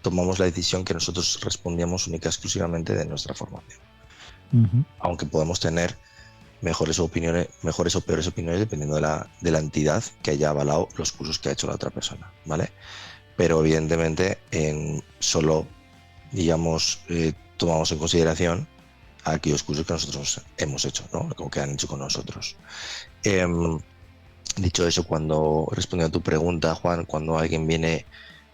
tomamos la decisión que nosotros respondíamos única y exclusivamente de nuestra formación. aunque podemos tener mejores o peores opiniones dependiendo de la entidad que haya avalado los cursos que ha hecho la otra persona, ¿vale? Pero evidentemente solo, digamos, tomamos en consideración aquellos cursos que nosotros hemos hecho, ¿no? O que han hecho con nosotros. Dicho eso, respondiendo a tu pregunta, Juan, cuando alguien viene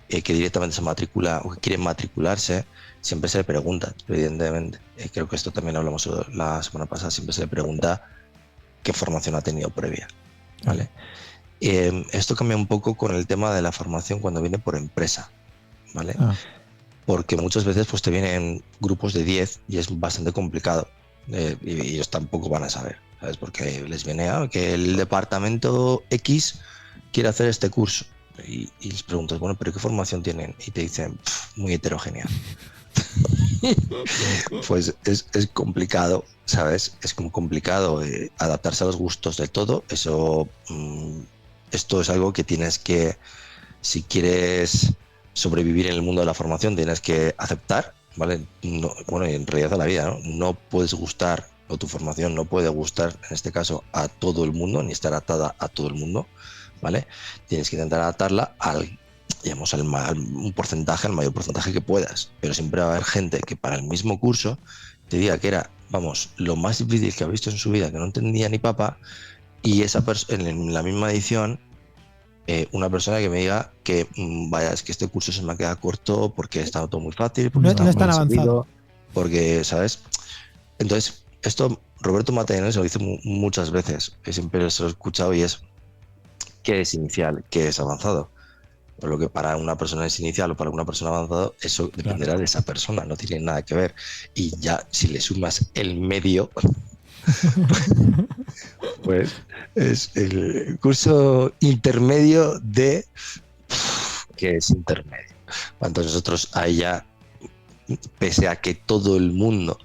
que directamente se matricula o que quiere matricularse, siempre se le pregunta, evidentemente. Creo que esto también hablamos la semana pasada, siempre se le pregunta qué formación ha tenido previa, ¿vale? Esto cambia un poco con el tema de la formación cuando viene por empresa, ¿vale? Porque muchas veces pues te vienen grupos de 10 y es bastante complicado y ellos tampoco van a saber, ¿sabes? Porque les viene que el departamento X quiere hacer este curso y les preguntas, bueno, ¿pero qué formación tienen? Y te dicen, muy heterogénea. Pues es complicado, ¿sabes? Es como complicado adaptarse a los gustos de todo. Esto es algo que tienes que, si quieres sobrevivir en el mundo de la formación, tienes que aceptar, ¿vale? Bueno, y en realidad a la vida, ¿no? No puedes gustar, o tu formación no puede gustar, en este caso, a todo el mundo, ni estar atada a todo el mundo, ¿vale? Tienes que intentar adaptarla al un porcentaje, al mayor porcentaje que puedas, pero siempre va a haber gente que para el mismo curso te diga que era, vamos, lo más difícil que ha visto en su vida, que no entendía ni papa, y en la misma edición una persona que me diga que vaya, es que este curso se me ha quedado corto porque está todo muy fácil, porque no es tan avanzado, porque, ¿sabes? Entonces, esto Roberto Matallanes lo dice muchas veces, siempre se lo he escuchado, y es ¿qué es inicial? ¿Qué es avanzado? Por lo que para una persona es inicial o para una persona avanzado, eso dependerá de esa persona, no tiene nada que ver. Y ya si le sumas el medio, pues es el curso intermedio de... ¿Qué es intermedio? Entonces nosotros ahí ya, pese a que todo el mundo,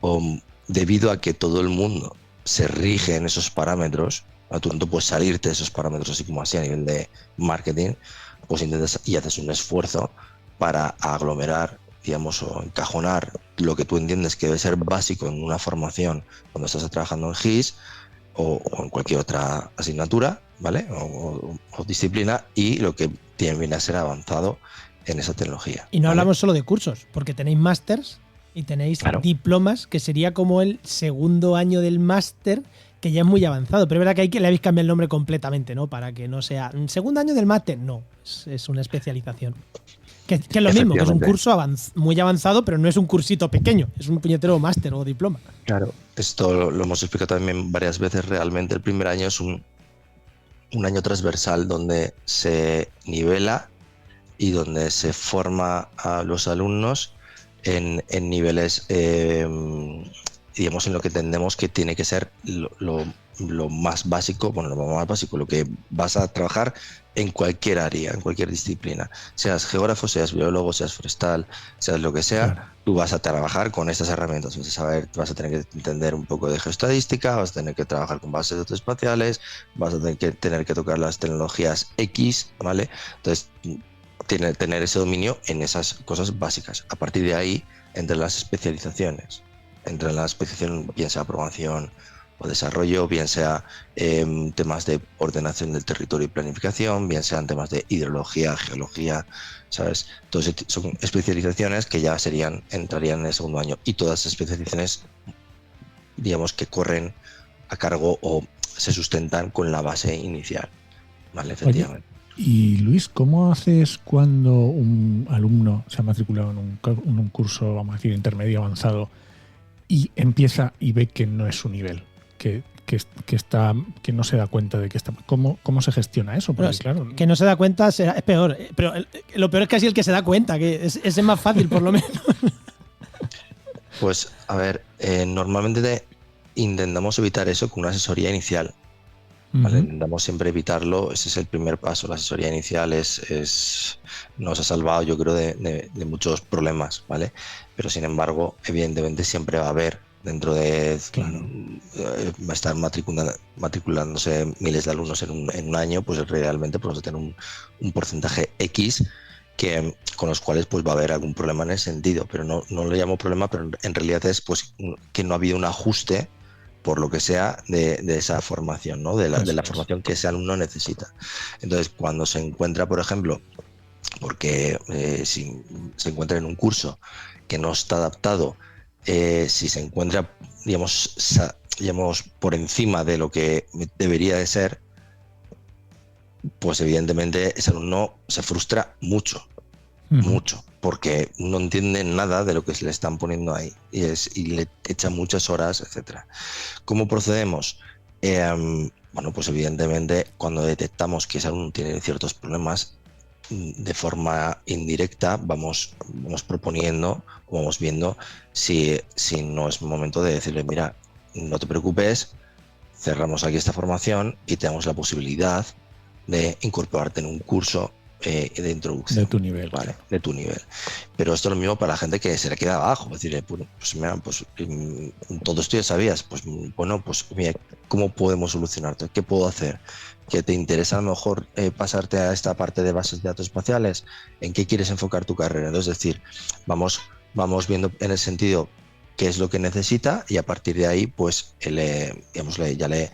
o debido a que todo el mundo se rige en esos parámetros, tú no puedes salirte de esos parámetros así como así a nivel de marketing, pues intentas y haces un esfuerzo para aglomerar, digamos, o encajonar lo que tú entiendes que debe ser básico en una formación cuando estás trabajando en GIS o en cualquier otra asignatura, ¿vale? O disciplina, y lo que viene a ser avanzado en esa tecnología. Y no ¿vale? hablamos solo de cursos, porque tenéis másters y tenéis diplomas, que sería como el segundo año del máster, que ya es muy avanzado, pero es verdad que le habéis cambiado el nombre completamente, ¿no? Para que no sea segundo año del máster, no, es una especialización. Que es lo mismo, que es un curso muy avanzado, pero no es un cursito pequeño, es un puñetero máster o diploma. Claro, esto lo hemos explicado también varias veces. Realmente el primer año es un año transversal donde se nivela y donde se forma a los alumnos en niveles, digamos, en lo que entendemos que tiene que ser lo más básico, bueno, lo más básico, lo que vas a trabajar en cualquier área, en cualquier disciplina. Seas geógrafo, seas biólogo, seas forestal, seas lo que sea, claro. Tú vas a trabajar con estas herramientas. Vas a tener que entender un poco de geoestadística, vas a tener que trabajar con bases de datos espaciales, vas a tener que tocar las tecnologías X, ¿vale? Entonces, tener ese dominio en esas cosas básicas. A partir de ahí, entre las especializaciones, bien sea programación o desarrollo, bien sea temas de ordenación del territorio y planificación, bien sean temas de hidrología, geología, ¿sabes? Entonces son especializaciones que ya entrarían en el segundo año, y todas las especializaciones, digamos, que corren a cargo o se sustentan con la base inicial, ¿vale? Efectivamente. Oye, y Luis, ¿cómo haces cuando un alumno se ha matriculado en un curso, vamos a decir, intermedio avanzado, y empieza y ve que no es su nivel, que no se da cuenta de que está... ¿Cómo se gestiona eso? Porque, claro, que no se da cuenta es peor, pero lo peor es casi el que se da cuenta, que es más fácil por lo menos. Pues a ver, normalmente intentamos evitar eso con una asesoría inicial, ¿vale? Intentamos siempre evitarlo. Ese es el primer paso. La asesoría inicial nos ha salvado, yo creo, de muchos problemas, ¿vale? Pero sin embargo, evidentemente siempre va a haber, dentro de... Claro. Va a estar matriculándose miles de alumnos en un año, pues realmente vamos a tener un porcentaje X con los cuales pues va a haber algún problema en ese sentido, pero no lo llamo problema, pero en realidad es pues que no ha habido un ajuste, por lo que sea, de esa formación, ¿no? de la formación que ese alumno necesita. Entonces, cuando se encuentra, por ejemplo, porque si se encuentra en un curso que no está adaptado, si se encuentra, digamos, por encima de lo que debería de ser, pues evidentemente ese alumno se frustra mucho, porque no entiende nada de lo que se le están poniendo ahí y le echa muchas horas, etcétera. ¿Cómo procedemos? Bueno, pues evidentemente cuando detectamos que ese alumno tiene ciertos problemas, de forma indirecta vamos proponiendo, vamos viendo si no es momento de decirle, mira, no te preocupes, cerramos aquí esta formación y te damos la posibilidad de incorporarte en un curso de introducción. De tu nivel. Vale, de tu nivel. Pero esto es lo mismo para la gente que se le queda abajo. Es decir, pues mira, pues todo esto ya sabías. Pues bueno, pues mira, ¿cómo podemos solucionarte? ¿Qué puedo hacer? ¿Que te interesa a lo mejor pasarte a esta parte de bases de datos espaciales? ¿En qué quieres enfocar tu carrera? Entonces, es decir, vamos viendo en el sentido qué es lo que necesita y a partir de ahí, pues ya le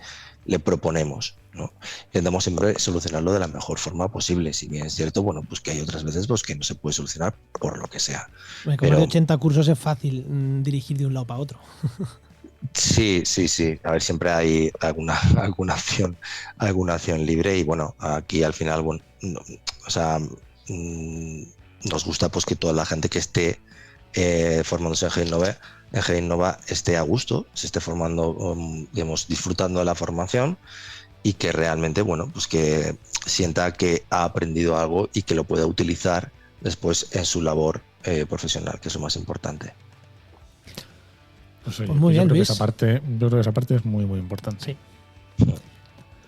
proponemos, ¿no? Intentamos siempre solucionarlo de la mejor forma posible. Si bien es cierto, bueno, pues que hay otras veces pues, que no se puede solucionar por lo que sea. Como de 80 cursos es fácil dirigir de un lado para otro. Sí. A ver, siempre hay alguna acción libre y bueno, aquí al final, bueno, nos gusta pues que toda la gente que esté formándose en GEINNOVA esté a gusto, se esté formando, digamos, disfrutando de la formación y que realmente, bueno, pues que sienta que ha aprendido algo y que lo pueda utilizar después en su labor profesional, que es lo más importante. Pues oye, pues muy bien, Luis. Yo creo que esa parte es muy, muy importante. Sí.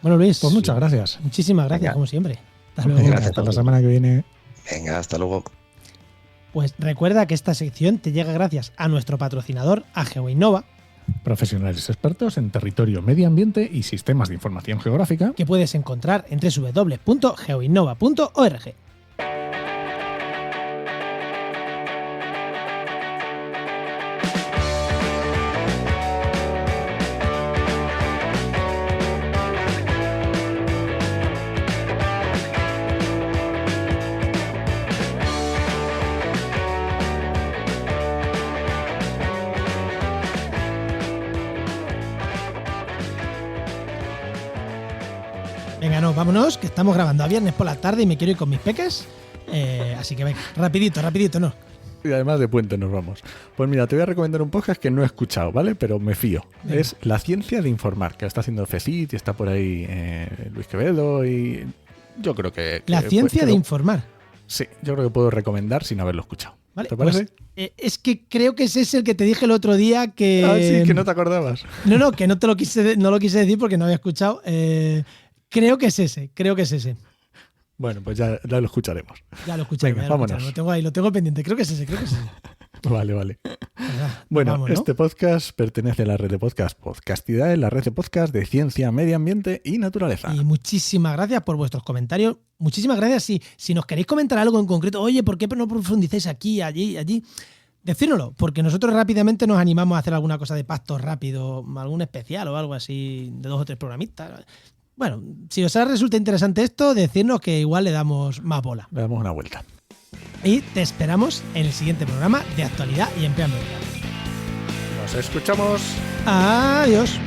Bueno, Luis. Pues muchas gracias. Muchísimas gracias, como siempre. Hasta luego. Gracias. Hasta la semana que viene. Venga, hasta luego. Pues recuerda que esta sección te llega gracias a nuestro patrocinador, a GeoInnova, Profesionales expertos en territorio, medio ambiente y sistemas de información geográfica, que puedes encontrar en www.geoinnova.org. Venga, no, vámonos, que estamos grabando a viernes por la tarde y me quiero ir con mis peques. Así que venga, rapidito, ¿no? y además de puente nos vamos. Pues mira, te voy a recomendar un podcast que no he escuchado, ¿vale? Pero me fío. Venga. Es La Ciencia de Informar, que lo está haciendo FECIT y está por ahí Luis Quevedo y yo creo que... La Ciencia de Informar. Sí, yo creo que puedo recomendar sin haberlo escuchado. Vale, ¿Te parece? Pues, es que creo que ese es el que te dije el otro día que... Ah, sí, que no te acordabas. No, que no lo quise decir porque no había escuchado. Creo que es ese. Bueno, pues ya lo escucharemos. Ya lo escucharemos. Venga, vámonos. Lo tengo pendiente. Creo que es ese. Vale. Bueno, vamos, ¿no? Este podcast pertenece a la red de podcast Podcastidae, la red de podcast de ciencia, medio ambiente y naturaleza. Y muchísimas gracias por vuestros comentarios. Muchísimas gracias si nos queréis comentar algo en concreto. Oye, ¿por qué no profundizáis aquí, allí? Decírnoslo, porque nosotros rápidamente nos animamos a hacer alguna cosa de pacto rápido, algún especial o algo así de 2 o 3 programistas. Bueno, si os resulta interesante esto, decirnos que igual le damos más bola. Le damos una vuelta. Y te esperamos en el siguiente programa de actualidad y empleo ambiental. Nos escuchamos. Adiós.